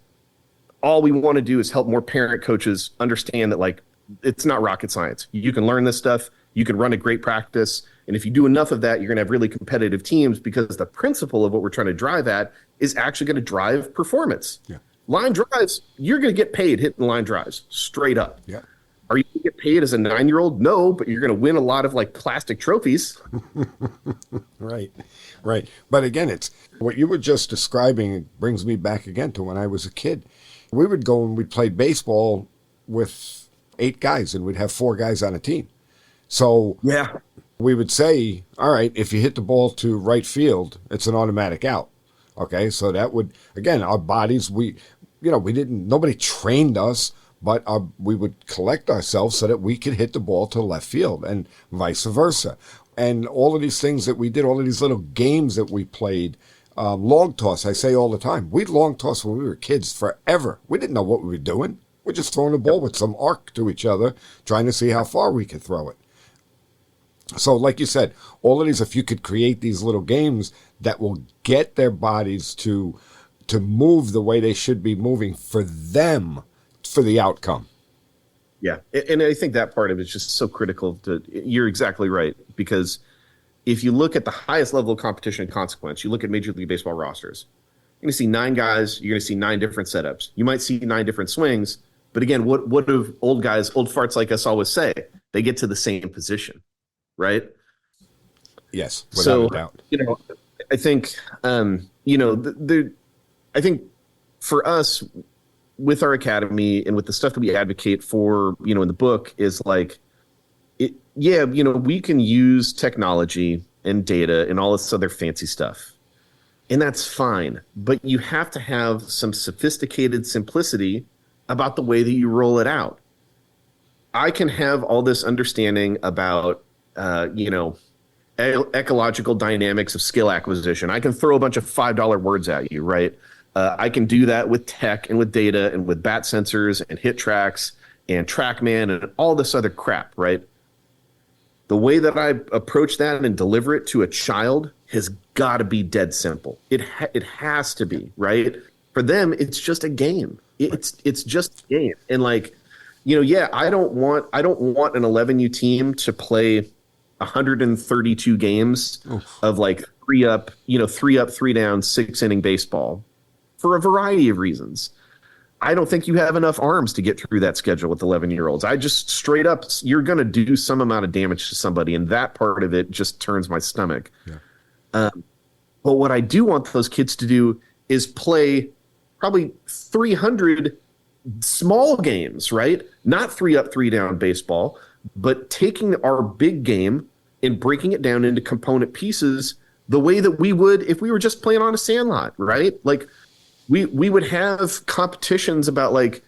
All we want to do is help more parent coaches understand that, like, it's not rocket science. You can learn this stuff. You can run a great practice. And if you do enough of that, you're going to have really competitive teams, because the principle of what we're trying to drive at is actually going to drive performance. Yeah. Line drives, you're going to get paid hitting line drives straight up. Yeah. Are you going to get paid as a 9-year-old? No, but you're going to win a lot of like plastic trophies. Right. But again, it's what you were just describing brings me back again to when I was a kid. We would go and we'd play baseball with 8 guys, and we'd have 4 guys on a team. So yeah, we would say, all right, if you hit the ball to right field, it's an automatic out. Okay, so that would, again, our bodies, nobody trained us, but we would collect ourselves so that we could hit the ball to left field, and vice versa. And all of these things that we did, all of these little games that we played, long toss, I say all the time. We'd long toss when we were kids forever. We didn't know what we were doing. We're just throwing the ball with some arc to each other, trying to see how far we could throw it. So like you said, all of these, if you could create these little games that will get their bodies to move the way they should be moving for them, for the outcome. Yeah. And I think that part of it is just so critical. You're exactly right. Because if you look at the highest level of competition and consequence, you look at Major League Baseball rosters, you're going to see 9 guys, you're going to see 9 different setups. You might see 9 different swings. But again, what do old farts like us always say? They get to the same position, right? Yes, without a doubt. I think, I think for us with our academy and with the stuff that we advocate for, in the book is like, we can use technology and data and all this other fancy stuff. And that's fine. But you have to have some sophisticated simplicity about the way that you roll it out. I can have all this understanding about, ecological dynamics of skill acquisition. I can throw a bunch of $5 words at you, right? I can do that with tech and with data and with bat sensors and hit tracks and TrackMan and all this other crap, right? The way that I approach that and deliver it to a child has got to be dead simple. It has to be, right? For them, it's just a game. It's just a game. And like, I don't want an 11U team to play 132 games of like 3 up, 3 down, 6-inning baseball for a variety of reasons. I don't think you have enough arms to get through that schedule with 11-year-olds. I just straight up, you're going to do some amount of damage to somebody, and that part of it just turns my stomach. Yeah. But what I do want those kids to do is play probably 300 small games, right? Not 3 up, 3 down baseball, but taking our big game and breaking it down into component pieces the way that we would if we were just playing on a sandlot, right? Like we would have competitions about like,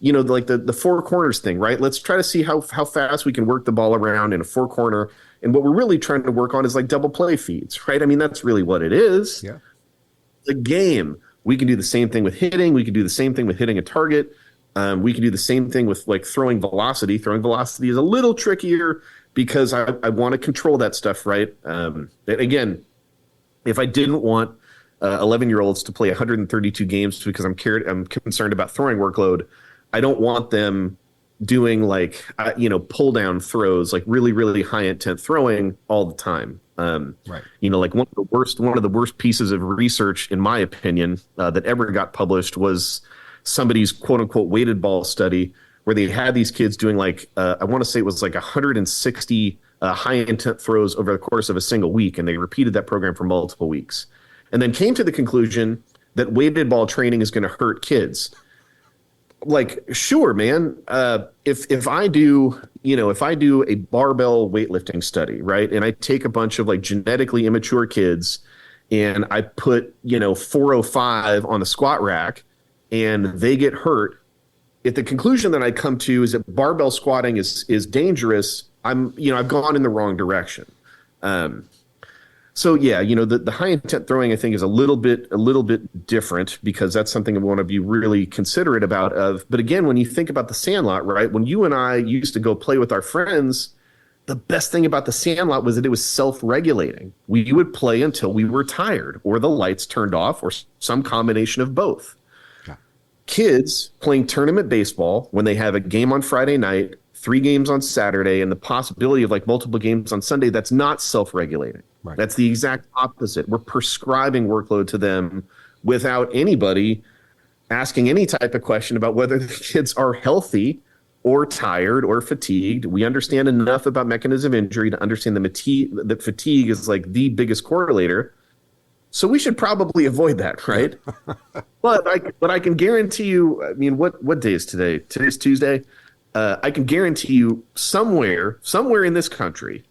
like the 4 corners thing, right? Let's try to see how fast we can work the ball around in a 4 corner. And what we're really trying to work on is like double play feeds, right? I mean, that's really what it is. Yeah. It's a game. We can do the same thing with hitting. We can do the same thing with hitting a target. We can do the same thing with like throwing velocity. Throwing velocity is a little trickier because I want to control that stuff, right? Again, if I didn't want 11-year-olds to play 132 games because I'm concerned about throwing workload, I don't want them doing like pull down throws, like really really high intent throwing all the time. Right. Like one of the worst pieces of research, in my opinion, that ever got published was somebody's quote unquote weighted ball study where they had these kids doing like I want to say it was like 160 high intent throws over the course of a single week, and they repeated that program for multiple weeks, and then came to the conclusion that weighted ball training is going to hurt kids. Like, sure, man. If I do a barbell weightlifting study, right, and I take a bunch of like genetically immature kids and I put 405 on the squat rack and they get hurt, if the conclusion that I come to is that barbell squatting is dangerous, I've gone in the wrong direction. So yeah, the high intent throwing I think is a little bit different because that's something I want to be really considerate about of. But again, when you think about the Sandlot, right? When you and I used to go play with our friends, the best thing about the Sandlot was that it was self-regulating. We would play until we were tired or the lights turned off or some combination of both. Yeah. Kids playing tournament baseball when they have a game on Friday night, 3 games on Saturday, and the possibility of like multiple games on Sunday, that's not self-regulating. Right. That's the exact opposite. We're prescribing workload to them without anybody asking any type of question about whether the kids are healthy or tired or fatigued. We understand enough about mechanism of injury to understand that fatigue is like the biggest correlator. So we should probably avoid that, right? but I can guarantee you, I mean, what day is today? Today's Tuesday. I can guarantee you somewhere in this country,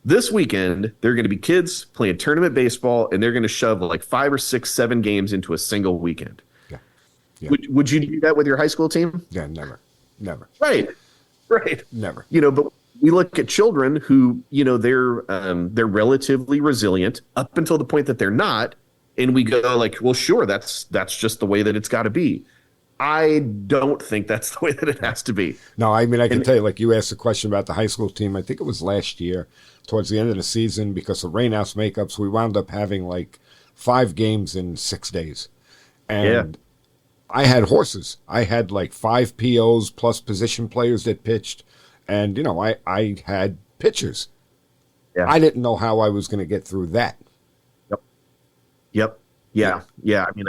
this weekend, there are going to be kids playing tournament baseball, and they're going to shove like 5 or 6, 7 games into a single weekend. Yeah. Would you do that with your high school team? Yeah, never. Right. Never. But we look at children who, they're relatively resilient up until the point that they're not, and we go like, well, sure, that's just the way that it's got to be. I don't think that's the way that it has to be. No, I mean, I can tell you, like you asked a question about the high school team. I think it was last year, towards the end of the season, because of rainouts makeups, we wound up having like 5 games in 6 days. And I had horses. I had like 5 POs plus position players that pitched. And, I had pitchers. Yeah. I didn't know how I was going to get through that. Yep. Yeah. I mean,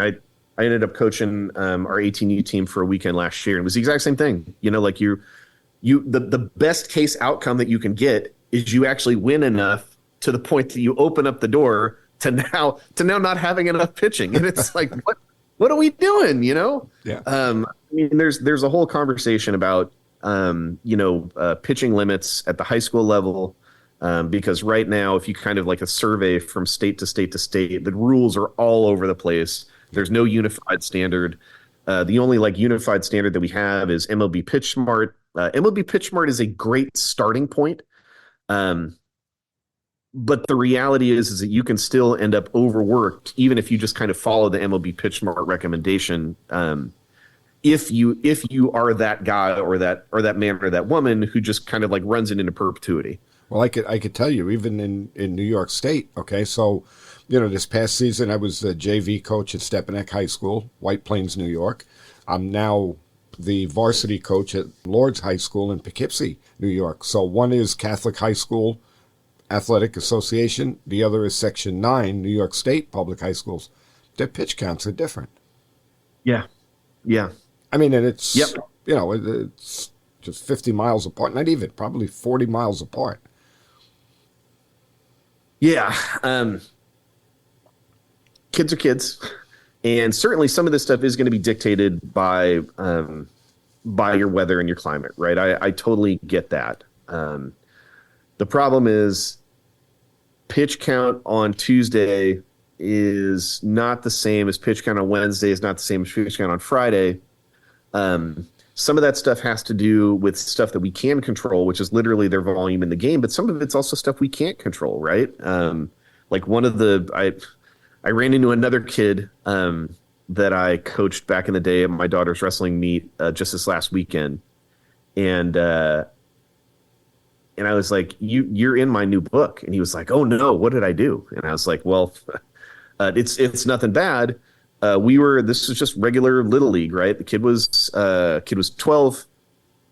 I ended up coaching our 18U team for a weekend last year, and it was the exact same thing. Like the best case outcome that you can get is you actually win enough to the point that you open up the door to now not having enough pitching, and it's like what are we doing? Yeah. I mean, there's a whole conversation about pitching limits at the high school level. Because right now, if you kind of like a survey from state to state to state, the rules are all over the place. There's no unified standard. The only like unified standard that we have is MLB Pitch Smart. MLB Pitch Smart is a great starting point. But the reality is that you can still end up overworked, even if you just kind of follow the MLB Pitch Smart recommendation. If you are that guy or that man or that woman who just kind of like runs it into perpetuity. Well, I could tell you, even in New York State, okay, so, this past season I was the JV coach at Stepanek High School, White Plains, New York. I'm now the varsity coach at Lourdes High School in Poughkeepsie, New York. So one is Catholic High School Athletic Association. The other is Section 9, New York State Public High Schools. Their pitch counts are different. Yeah. I mean, and it's, it's just 50 miles apart, not even, probably 40 miles apart. Yeah. Kids are kids. And certainly some of this stuff is going to be dictated by your weather and your climate, right? I totally get that. The problem is pitch count on Tuesday is not the same as pitch count on Wednesday, is not the same as pitch count on Friday. Some of that stuff has to do with stuff that we can control, which is literally their volume in the game, but some of it's also stuff we can't control, right? Like I ran into another kid that I coached back in the day at my daughter's wrestling meet just this last weekend. And I was like, you're in my new book. And he was like, oh no, what did I do? And I was like, well, it's nothing bad. This was just regular little league, right? The kid was 12.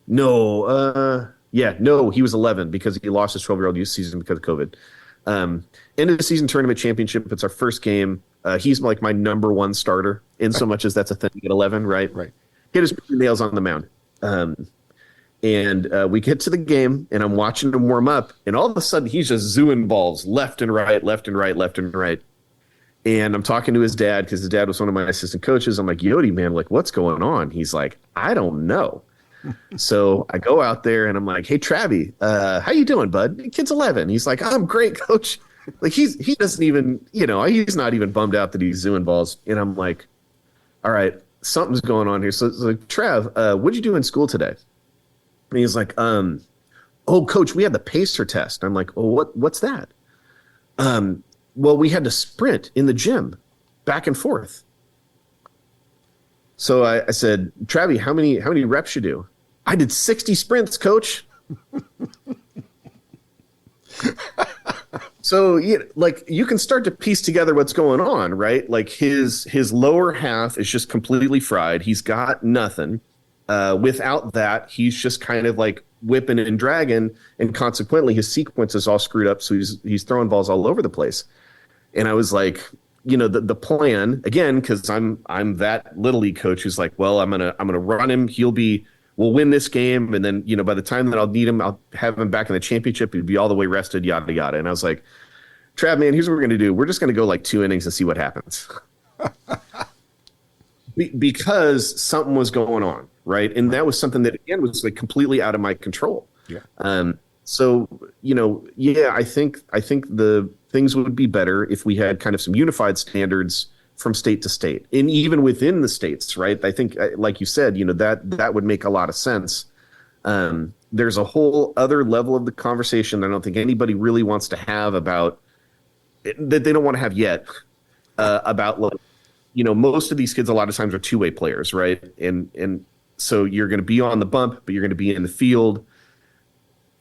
No, he was 11 because he lost his 12-year-old youth season because of COVID. End of the season tournament championship. It's our first game. He's like my number 1 starter in so much as that's a thing at 11, right? Right. Hit his nails on the mound. And we get to the game, and I'm watching him warm up, and all of a sudden he's just zooing balls left and right, left and right, left and right. And I'm talking to his dad because his dad was one of my assistant coaches. I'm like, Yodi, man, like, what's going on? He's like, I don't know. So I go out there and I'm like, hey, Travie, how you doing, bud? The kid's 11. He's like, I'm great, coach. Like he doesn't even, he's not even bummed out that he's zooing balls. And I'm like, all right, something's going on here. So it's like, Trav, what'd you do in school today? And he's like, oh, coach, we had the pacer test. I'm like, oh, what's that? Well, we had to sprint in the gym back and forth. So I said, Travi, how many reps you do? I did 60 sprints, coach. So you can start to piece together what's going on, right? Like his lower half is just completely fried. He's got nothing. Without that, he's just kind of like whipping and dragging, and consequently his sequence is all screwed up. So he's throwing balls all over the place. And I was like, the plan again, because I'm that little league coach who's like, well, I'm gonna run him. We'll win this game, and then by the time that I'll need him, I'll have him back in the championship. He'd be all the way rested, yada yada. And I was like, Trav, man, here's what we're gonna do. We're just gonna go like 2 innings and see what happens. Because something was going on, right? And that was something that again was like completely out of my control. Yeah. So I think the things would be better if we had kind of some unified standards from state to state, and even within the states, right? I think, like you said, that would make a lot of sense. There's a whole other level of the conversation that I don't think anybody really wants to have about that they don't want to have yet about most of these kids a lot of times are two-way players, right? And so you're going to be on the bump, but you're going to be in the field.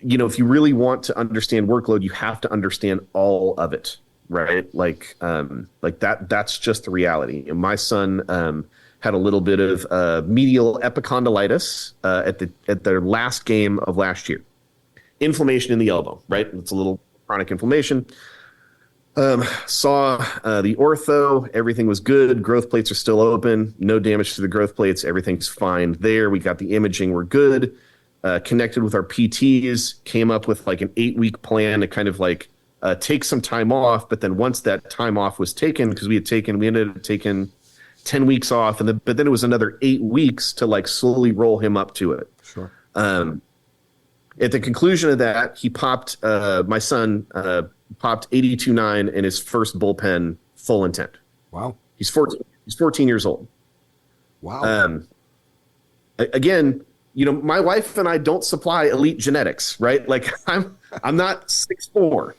If you really want to understand workload, you have to understand all of it, right? Like that's just the reality. And my son had a little bit of medial epicondylitis at their last game of last year. Inflammation in the elbow, right? It's a little chronic inflammation. Saw the ortho, everything was good. Growth plates are still open. No damage to the growth plates. Everything's fine there. We got the imaging. We're good. Connected with our PTs, came up with like an 8-week plan to kind of like take some time off. But then once that time off was taken, because we ended up taking 10 weeks off, but then it was another 8 weeks to like slowly roll him up to it. Sure. At the conclusion of that, he popped, my son popped 82.9 in his first bullpen full intent. Wow. He's 14 years old. Wow. Again, my wife and I don't supply elite genetics, right? Like I'm not 6'4".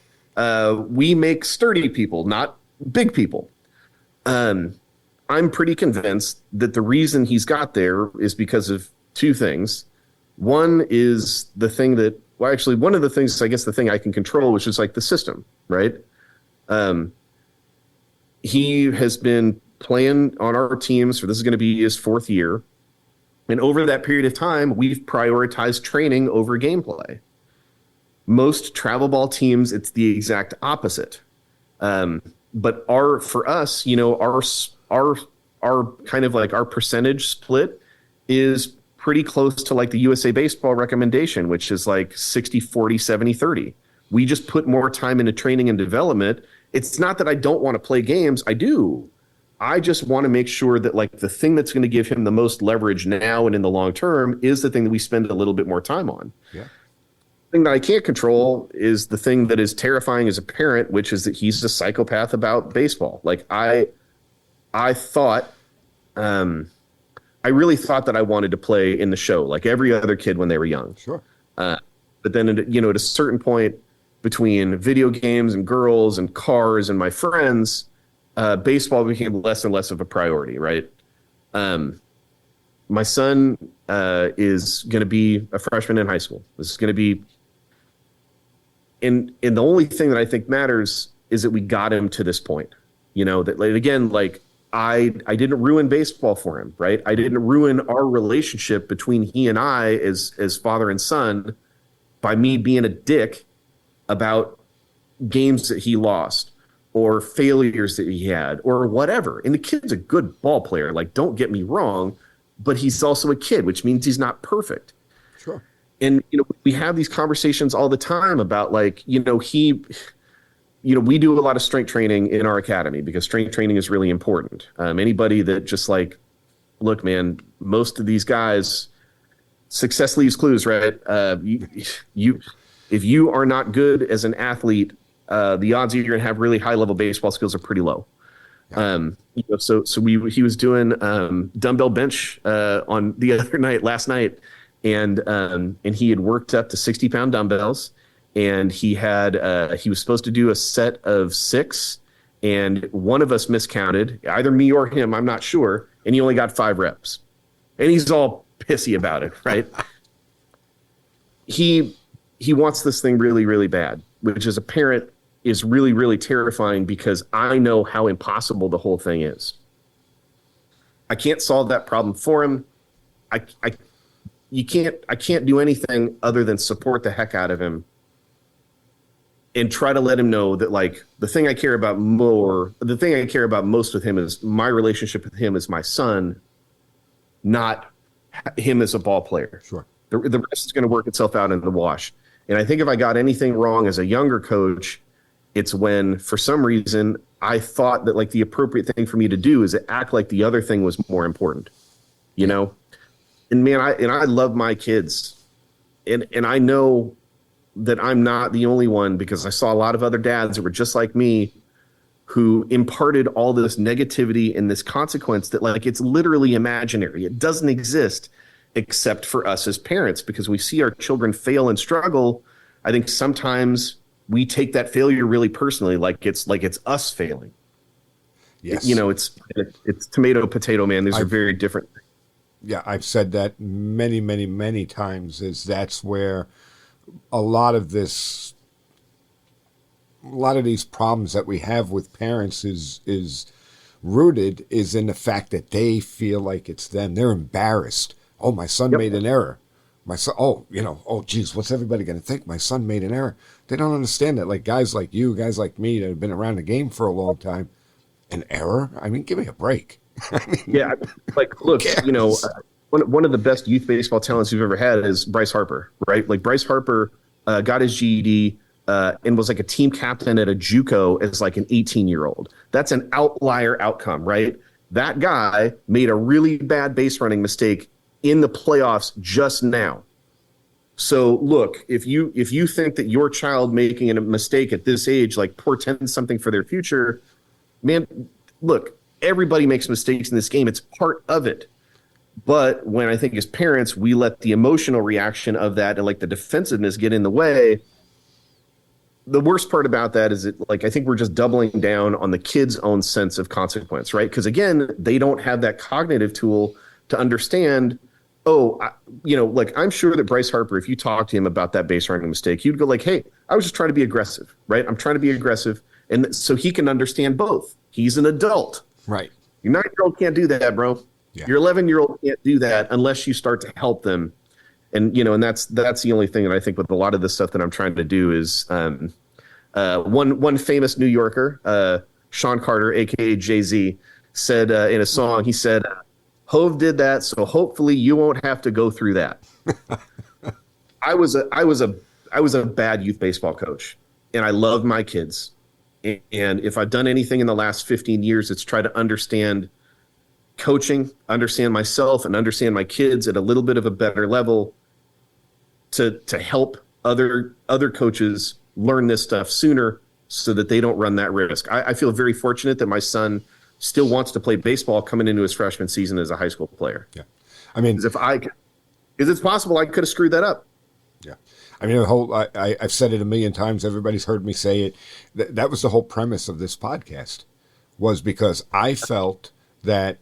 We make sturdy people, not big people. I'm pretty convinced that the reason he's got there is because of two things. One is the thing that, well, actually one of the things, I guess the thing I can control, which is like the system, right? He has been playing on our teams for, this is going to be his 4th year. And over that period of time, we've prioritized training over gameplay. Most travel ball teams, it's the exact opposite. But for us, our kind of like our percentage split is pretty close to like the USA Baseball recommendation, which is like 60, 40, 70, 30. We just put more time into training and development. It's not that I don't want to play games. I do. I just want to make sure that like the thing that's going to give him the most leverage now and in the long term is the thing that we spend a little bit more time on. Yeah. The thing that I can't control is the thing that is terrifying as a parent, which is that he's a psychopath about baseball. Like I thought, I really thought that I wanted to play in the show like every other kid when they were young. Sure. But then, at a certain point between video games and girls and cars and my friends, baseball became less and less of a priority, right? My son is going to be a freshman in high school. This is going to be, and the only thing that I think matters is that we got him to this point. That like, again, like I didn't ruin baseball for him, right? I didn't ruin our relationship between he and I as father and son by me being a dick about games that he lost or failures that he had or whatever. And the kid's a good ball player. Like, don't get me wrong, but he's also a kid, which means he's not perfect. Sure. And, we have these conversations all the time about like, we do a lot of strength training in our academy because strength training is really important. Anybody that just like, look, man, most of these guys, success leaves clues, right? If you are not good as an athlete, the odds you're going to have really high level baseball skills are pretty low. Yeah. So he was doing dumbbell bench on last night, and he had worked up to 60-pound dumbbells, and he was supposed to do a set of 6, and one of us miscounted, either me or him, I'm not sure, and he only got 5 reps. And he's all pissy about it, right? He wants this thing really, really bad, which as a parent is really, really terrifying because I know how impossible the whole thing is. I can't solve that problem for him. I can't do anything other than support the heck out of him and try to let him know that, like, the thing I care about most with him is my relationship with him as my son, not him as a ball player. Sure. The rest is going to work itself out in the wash. And I think if I got anything wrong as a younger coach, it's when, for some reason, I thought that, like, the appropriate thing for me to do is act like the other thing was more important, you know? And man, I love my kids, and I know that I'm not the only one, because I saw a lot of other dads that were just like me who imparted all this negativity and this consequence that, like, it's literally imaginary. It doesn't exist except for us as parents, because we see our children fail and struggle. I think sometimes we take that failure really personally, like it's us failing. Yes. You know, it's tomato, potato, man. These are very different. Yeah, I've said that many, many, many times, is that's where a lot of these problems that we have with parents is rooted is in the fact that they feel like it's them. They're embarrassed. Oh, my son made an error. My son, geez, what's everybody going to think? My son made an error. They don't understand that. Like guys like you, guys like me that have been around the game for a long time, an error? I mean, give me a break. Yeah, like, look, you know, one of the best youth baseball talents you've ever had is Bryce Harper, right? Like, Bryce Harper got his GED and was like a team captain at a JUCO as like an 18-year-old. That's an outlier outcome, right? That guy made a really bad base running mistake in the playoffs just now. So look, if you think that your child making a mistake at this age, like, portends something for their future, man, look, everybody makes mistakes in this game. It's part of it. But when I think as parents, we let the emotional reaction of that and, like, the defensiveness get in the way, the worst part about that is I think we're just doubling down on the kid's own sense of consequence, right? Because, again, they don't have that cognitive tool to understand, I'm sure that Bryce Harper, if you talk to him about that base running mistake, he'd go like, hey, I was just trying to be aggressive, right? I'm trying to be aggressive. And so he can understand both. He's an adult. Right. Your 9-year-old can't do that, bro. Yeah. Your 11-year-old can't do that unless you start to help them. And, you know, and that's the only thing that I think with a lot of this stuff that I'm trying to do is one famous New Yorker, Sean Carter, a.k.a. Jay-Z, said in a song, he said, Hove did that, so hopefully you won't have to go through that. I was a bad youth baseball coach, and I love my kids. And if I've done anything in the last 15 years, it's try to understand coaching, understand myself, and understand my kids at a little bit of a better level to help other coaches learn this stuff sooner so that they don't run that risk. I feel very fortunate that my son still wants to play baseball coming into his freshman season as a high school player. Yeah. I mean, because it's possible I could have screwed that up. Yeah. I mean, I've said it a million times. Everybody's heard me say it. That was the whole premise of this podcast, was because I felt that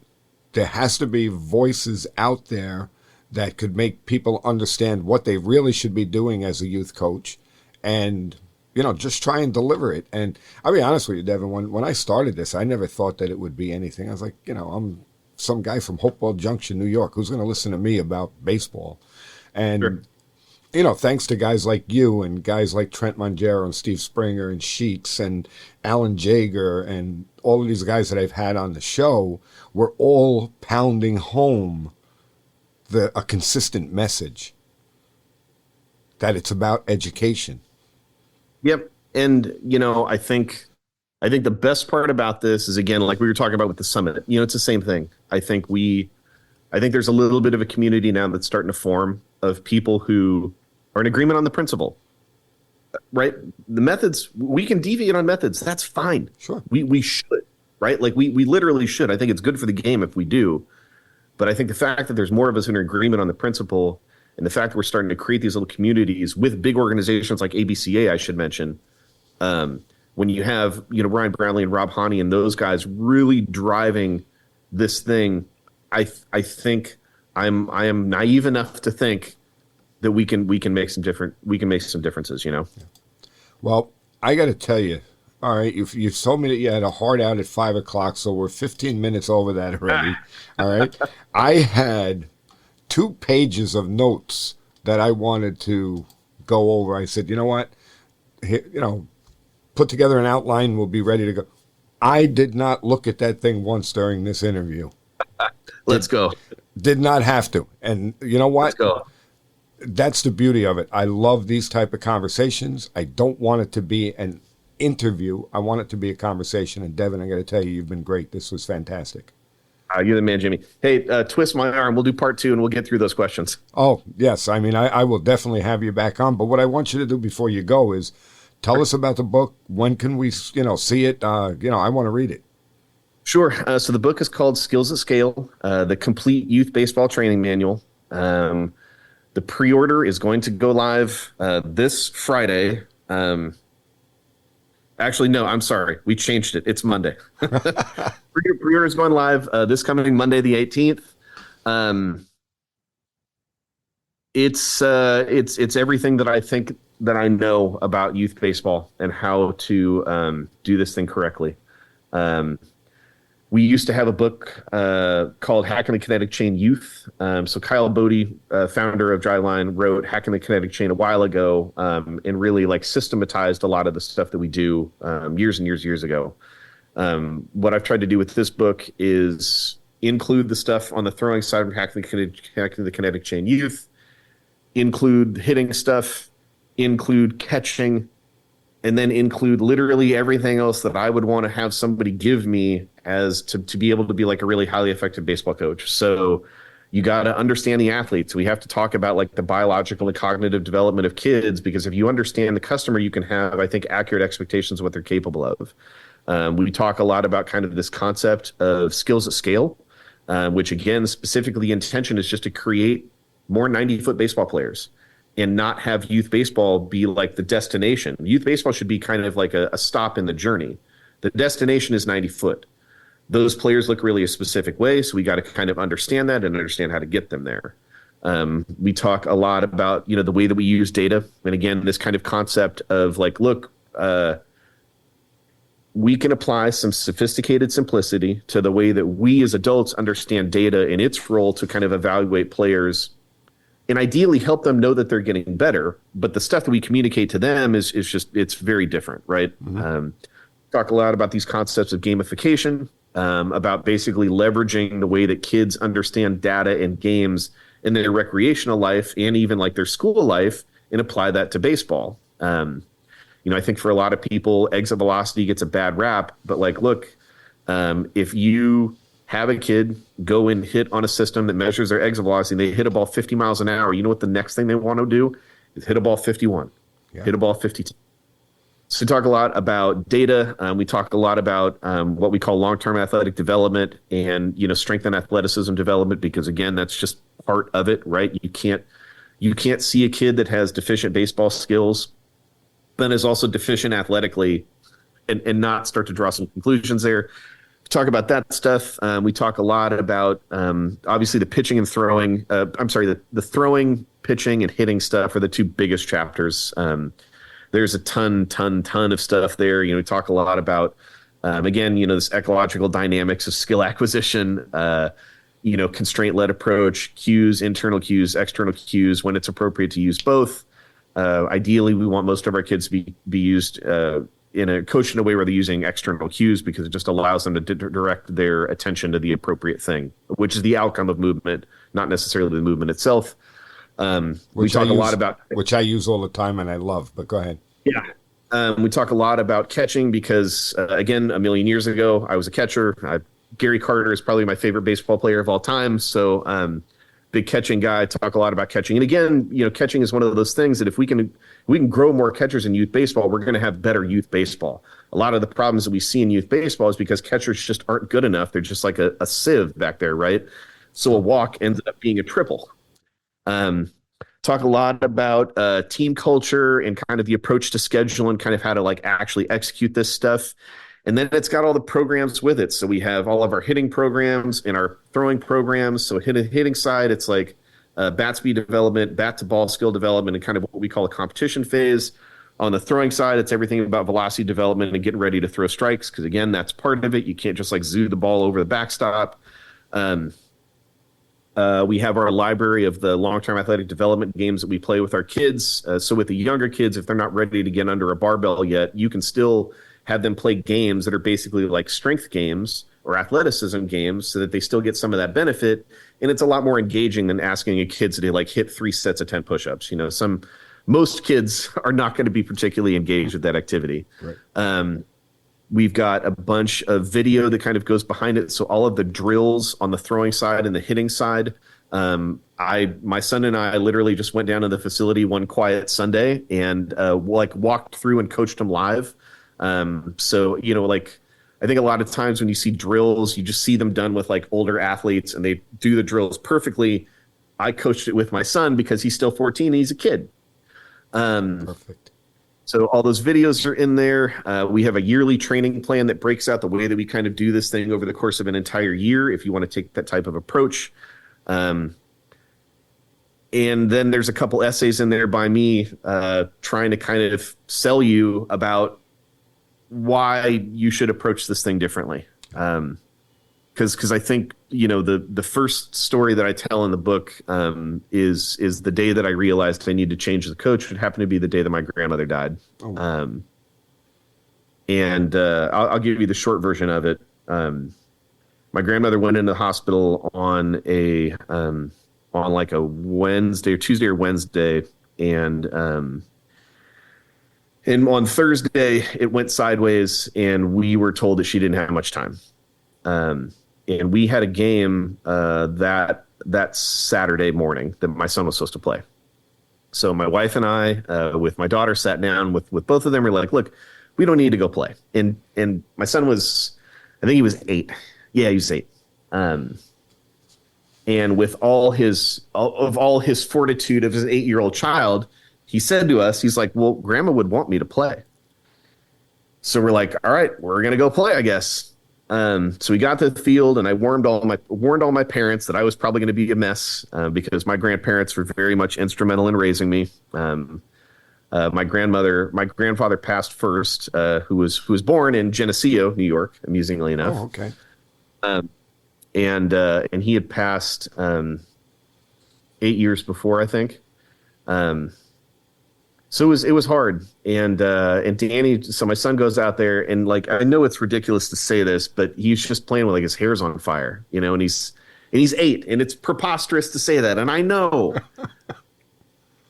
there has to be voices out there that could make people understand what they really should be doing as a youth coach, and, you know, just try and deliver it. And I'll be honest with you, Devin, when I started this, I never thought that it would be anything. I was like, you know, I'm some guy from Hopewell Junction, New York, who's going to listen to me about baseball. And, sure, you know, thanks to guys like you and guys like Trent Mongero and Steve Springer and Sheets and Alan Jager and all of these guys that I've had on the show, we're all pounding home a consistent message that it's about education. Yep. And, you know, I think the best part about this is, again, like we were talking about with the summit, you know, it's the same thing. I think there's a little bit of a community now that's starting to form of people who are in agreement on the principle, right? The methods, we can deviate on methods. That's fine. Sure. We should, right? Like we literally should. I think it's good for the game if we do. But I think the fact that there's more of us in agreement on the principle And the fact that we're starting to create these little communities with big organizations like ABCA, I should mention, when you have, Ryan Brownlee and Rob Haney and those guys really driving this thing, I think I am naive enough to think that we can make some differences. Well, I got to tell you, all right, you told me that you had a hard out at 5 o'clock, so we're 15 minutes over that already. All right, I had 2 pages of notes that I wanted to go over. I said, you know what, here, put together an outline. We'll be ready to go. I did not look at that thing once during this interview. Let's go. Did not have to. And you know what? Let's go. That's the beauty of it. I love these type of conversations. I don't want it to be an interview. I want it to be a conversation. And Deven, I got to tell you, you've been great. This was fantastic. You're the man, Jimmy. Hey, twist my arm. We'll do part 2 and we'll get through those questions. Oh, yes. I mean, I will definitely have you back on. But what I want you to do before you go is tell us about the book. When can we, see it? I want to read it. Sure. So the book is called Skills at Scale, the Complete Youth Baseball Training Manual. The pre-order is going to go live this Friday. Actually, no, I'm sorry. We changed it. It's Monday. Pre-order is going live this coming Monday, the 18th. It's everything that I think that I know about youth baseball and how to do this thing correctly. We used to have a book called Hacking the Kinetic Chain Youth. So Kyle Bodie, founder of Driveline, wrote Hacking the Kinetic Chain a while ago and really systematized a lot of the stuff that we do years and years ago. What I've tried to do with this book is include the stuff on the throwing side of Hacking the Kinetic Chain Youth, include hitting stuff, include catching, and then include literally everything else that I would want to have somebody give me as to be able to be a really highly effective baseball coach. So you got to understand the athletes. We have to talk about the biological and cognitive development of kids, because if you understand the customer, you can have, I think, accurate expectations of what they're capable of. We talk a lot about kind of this concept of skills at scale, which again, specifically the intention is just to create more 90-foot baseball players and not have youth baseball be the destination. Youth baseball should be kind of a stop in the journey. The destination is 90 foot. Those players look really a specific way, so we got to kind of understand that and understand how to get them there. We talk a lot about, the way that we use data. And again, this kind of concept of we can apply some sophisticated simplicity to the way that we as adults understand data and its role to kind of evaluate players and ideally help them know that they're getting better. But the stuff that we communicate to them is it's very different, right? Mm-hmm. Talk a lot about these concepts of gamification, about basically leveraging the way that kids understand data and games in their recreational life and even their school life, and apply that to baseball. I think for a lot of people, exit velocity gets a bad rap, but if you have a kid go and hit on a system that measures their exit velocity, they hit a ball 50 miles an hour, you know what the next thing they want to do is hit a ball 51, hit a ball 52. So we talk a lot about data. We talk a lot about what we call long-term athletic development and, strength and athleticism development, because again, that's just part of it, right? You can't see a kid that has deficient baseball skills, but is also deficient athletically and not start to draw some conclusions there. We talk about that stuff. We talk a lot about, obviously, the pitching and throwing. The throwing, pitching, and hitting stuff are the 2 biggest chapters. There's a ton of stuff there. We talk a lot about, again, this ecological dynamics of skill acquisition, constraint-led approach, cues, internal cues, external cues, when it's appropriate to use both. Ideally, we want most of our kids to be used coached in a way where they're using external cues, because it just allows them to direct their attention to the appropriate thing, which is the outcome of movement, not necessarily the movement itself. We talk a lot about, which I use all the time and I love, but go ahead. Yeah. We talk a lot about catching because, again, a million years ago, I was a catcher. Gary Carter is probably my favorite baseball player of all time. So, big catching guy. Talk a lot about catching. And again, catching is one of those things that if we can grow more catchers in youth baseball, we're going to have better youth baseball. A lot of the problems that we see in youth baseball is because catchers just aren't good enough. They're just like a sieve back there, right? So a walk ends up being a triple. Talk a lot about team culture and kind of the approach to schedule and kind of how to like actually execute this stuff. And then it's got all the programs with it. So we have all of our hitting programs and our throwing programs. So hitting side, it's like bat speed development, bat to ball skill development, and kind of what we call a competition phase. On the throwing side, it's everything about velocity development and getting ready to throw strikes. Because again, that's part of it. You can't just like zoo the ball over the backstop. We have our library of the long-term athletic development games that we play with our kids. So with the younger kids, if they're not ready to get under a barbell yet, you can still have them play games that are basically like strength games or athleticism games so that they still get some of that benefit. And it's a lot more engaging than asking a kid to like hit 3 sets of 10 push-ups. You know, most kids are not going to be particularly engaged with that activity. Right. We've got a bunch of video that kind of goes behind it. So all of the drills on the throwing side and the hitting side. My son and I literally just went down to the facility one quiet Sunday and like walked through and coached them live. So, you know, like I think a lot of times when you see drills, you just see them done with like older athletes and they do the drills perfectly. I coached it with my son because he's still 14 and he's a kid. Perfect. So all those videos are in there. We have a yearly training plan that breaks out the way that we kind of do this thing over the course of an entire year if you want to take that type of approach. And then there's a couple essays in there by me trying to kind of sell you about why you should approach this thing differently. Because I think, you know, the first story that I tell in the book is the day that I realized I needed to change the coach. It happened to be the day that my grandmother died. Oh. I'll give you the short version of it. My grandmother went into the hospital on like a Wednesday or Tuesday or Wednesday, and on Thursday it went sideways, and we were told that she didn't have much time. And we had a game that Saturday morning that my son was supposed to play. So my wife and I, with my daughter, sat down with both of them. We're like, look, we don't need to go play. And my son was, I think he was 8. Yeah, he was 8. And with all his fortitude of his 8-year-old child, he said to us, he's like, well, Grandma would want me to play. So we're like, all right, we're going to go play, I guess. So we got to the field, and I warned all my parents that I was probably going to be a mess because my grandparents were very much instrumental in raising me. My grandfather passed first, who was born in Geneseo, New York, amusingly enough. Oh, okay. And he had passed 8 years before, I think. So it was hard, and Danny. So my son goes out there, and like I know it's ridiculous to say this, but he's just playing with like his hair's on fire, you know, and he's 8, and it's preposterous to say that, and I know,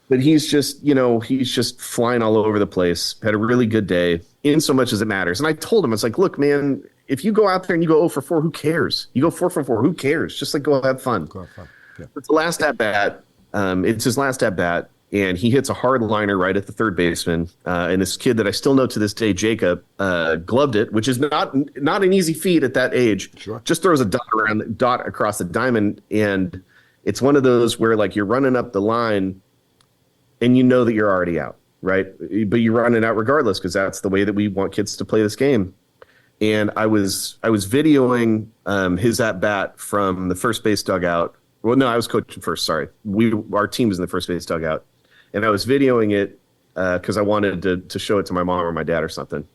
but he's just flying all over the place. Had a really good day, in so much as it matters. And I told him, I was like, look, man, if you go out there and you go 0 for 4, who cares? You go 4 for 4, who cares? Just like go have fun. Yeah. It's the last at bat. It's his last at bat. And he hits a hard liner right at the third baseman. And this kid that I still know to this day, Jacob, gloved it, which is not an easy feat at that age. Sure. Just throws a dot across the diamond. And it's one of those where like you're running up the line and you know that you're already out, right? But you're running out regardless because that's the way that we want kids to play this game. And I was videoing his at bat from the first base dugout. Well, no, I was coaching first. Sorry. Our team was in the first base dugout. And I was videoing it because I wanted to show it to my mom or my dad or something.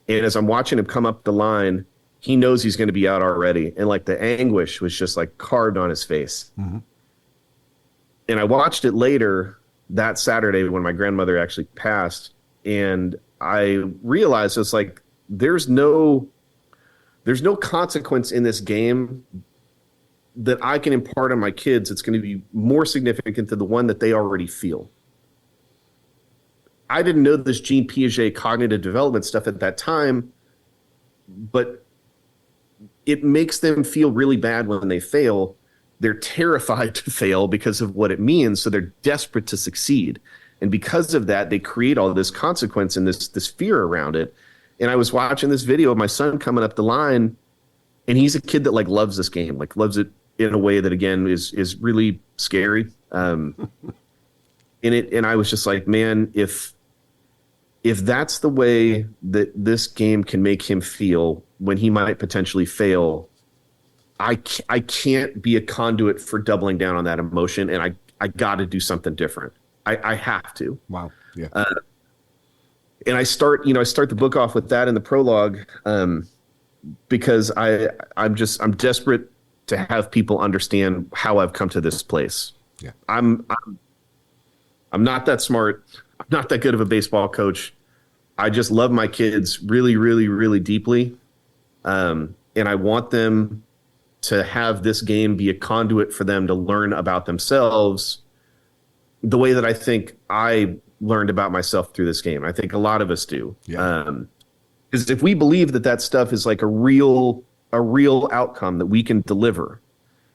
And as I'm watching him come up the line, he knows he's going to be out already. And like the anguish was just like carved on his face. Mm-hmm. And I watched it later that Saturday when my grandmother actually passed. And I realized it's like, there's no consequence in this game that I can impart on my kids. It's going to be more significant than the one that they already feel. I didn't know this Jean Piaget cognitive development stuff at that time, but it makes them feel really bad when they fail. They're terrified to fail because of what it means, so they're desperate to succeed. And because of that, they create all this consequence and this fear around it. And I was watching this video of my son coming up the line, and he's a kid that like loves this game, like loves it in a way that, again, is really scary. And I was just like, man, if that's the way that this game can make him feel when he might potentially fail, I can't be a conduit for doubling down on that emotion, and I got to do something different. I have to. Wow. Yeah. And I start the book off with that in the prologue, because I'm desperate to have people understand how I've come to this place. Yeah. I'm not that smart. I'm not that good of a baseball coach. I just love my kids really, really, really deeply. And I want them to have this game be a conduit for them to learn about themselves the way that I think I learned about myself through this game. I think a lot of us do. Yeah. Because if we believe that stuff is like a real outcome that we can deliver,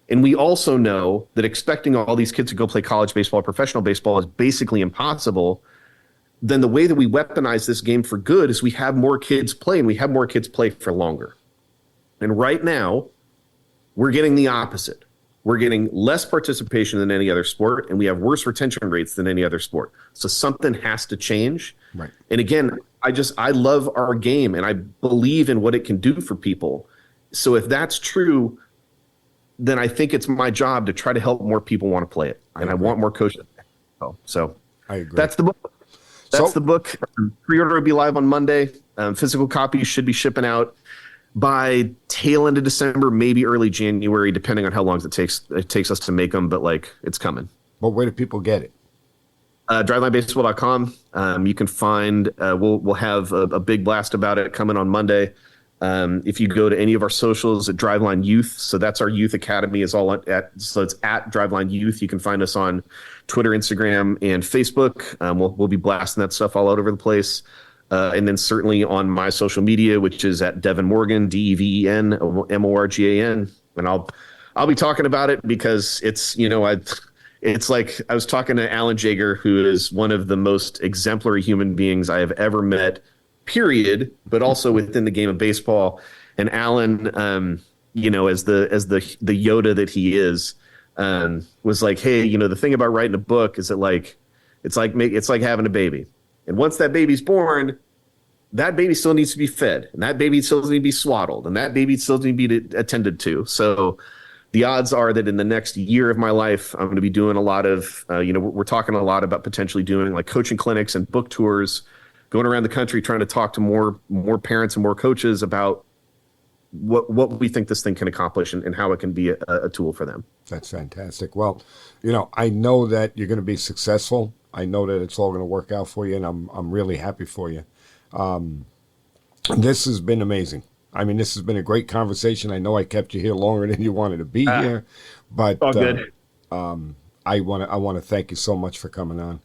and we also know that expecting all these kids to go play college baseball or professional baseball is basically impossible, then the way that we weaponize this game for good is we have more kids play, and we have more kids play for longer. And right now, we're getting the opposite. We're getting less participation than any other sport, and we have worse retention rates than any other sport. So something has to change. Right. And again, I love our game, and I believe in what it can do for people. So if that's true, then I think it's my job to try to help more people want to play it. And I want more coaches. So I agree. That's the book. That's the book. Pre-order will be live on Monday. Physical copies should be shipping out by tail end of December, maybe early January, depending on how long it takes us to make them. But like, it's coming. But where do people get it? DrivelineBaseball.com. You can find. We'll have a big blast about it coming on Monday. If you go to any of our socials at Driveline Youth, so that's our youth academy, is all so it's at Driveline Youth. You can find us on Twitter, Instagram, and Facebook. We'll be blasting that stuff all over the place. And then certainly on my social media, which is at Deven Morgan, Deven Morgan. And I'll be talking about it because it's, it's like I was talking to Alan Jaeger, who is one of the most exemplary human beings I have ever met, period, but also within the game of baseball. And Alan, as the Yoda that he is, was like, hey, the thing about writing a book is that it's like having a baby. And once that baby's born, that baby still needs to be fed, and that baby still needs to be swaddled, and that baby still needs to be attended to. So the odds are that in the next year of my life, I'm going to be doing a lot of, we're talking a lot about potentially doing like coaching clinics and book tours, going around the country trying to talk to more parents and more coaches about what we think this thing can accomplish and how it can be a tool for them. That's fantastic. Well, I know that you're going to be successful. I know that it's all going to work out for you, and I'm really happy for you. This has been amazing. I mean, this has been a great conversation. I know I kept you here longer than you wanted to be here, but all good. I want to thank you so much for coming on.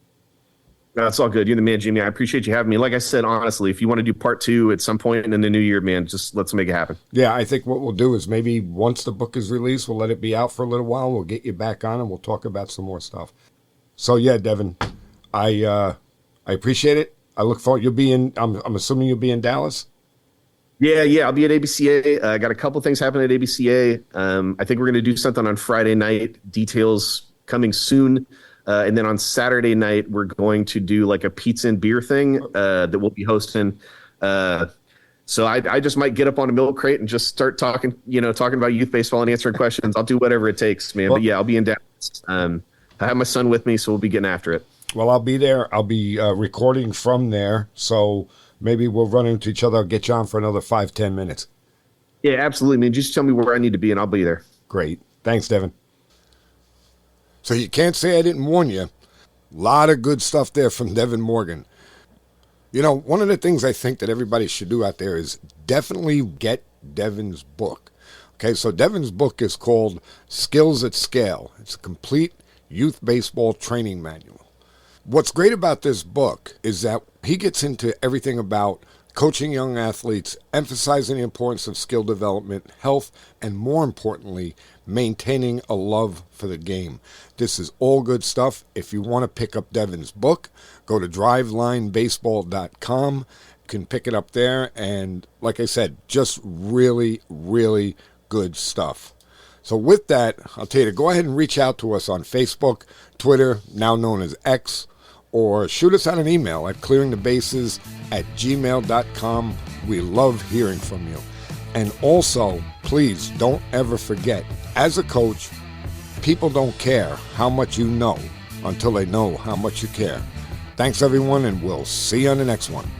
That's all good. You're the man, Jimmy. I appreciate you having me. Like I said, honestly, if you want to do part 2 at some point in the new year, man, just let's make it happen. Yeah, I think what we'll do is maybe once the book is released, we'll let it be out for a little while. We'll get you back on and we'll talk about some more stuff. So yeah, Deven, I appreciate it. I look forward. You'll be in. I'm assuming you'll be in Dallas. Yeah. I'll be at ABCA. I got a couple things happening at ABCA. I think we're going to do something on Friday night. Details coming soon. And then on Saturday night, we're going to do like a pizza and beer thing that we'll be hosting. So I just might get up on a milk crate and just start talking about youth baseball and answering questions. I'll do whatever it takes, man. But yeah, I'll be in Dallas. I have my son with me, so we'll be getting after it. Well, I'll be there. I'll be recording from there. So maybe we'll run into each other. I'll get you on for another 5-10 minutes. Yeah, absolutely, man. Just tell me where I need to be, and I'll be there. Great. Thanks, Deven. So you can't say I didn't warn you. A lot of good stuff there from Deven Morgan. One of the things I think that everybody should do out there is definitely get Deven's book. Okay, so Deven's book is called Skills at Scale. It's a complete youth baseball training manual. What's great about this book is that he gets into everything about coaching young athletes, emphasizing the importance of skill development, health, and more importantly, maintaining a love for the game. This is all good stuff. If you want to pick up Deven's book, go to drivelinebaseball.com. You can pick it up there. And like I said, just really, really good stuff. So with that, I'll tell you to go ahead and reach out to us on Facebook, Twitter, now known as X, or shoot us out an email at clearingthebases@gmail.com. We love hearing from you. And also, please don't ever forget, as a coach, people don't care how much you know until they know how much you care. Thanks, everyone, and we'll see you on the next one.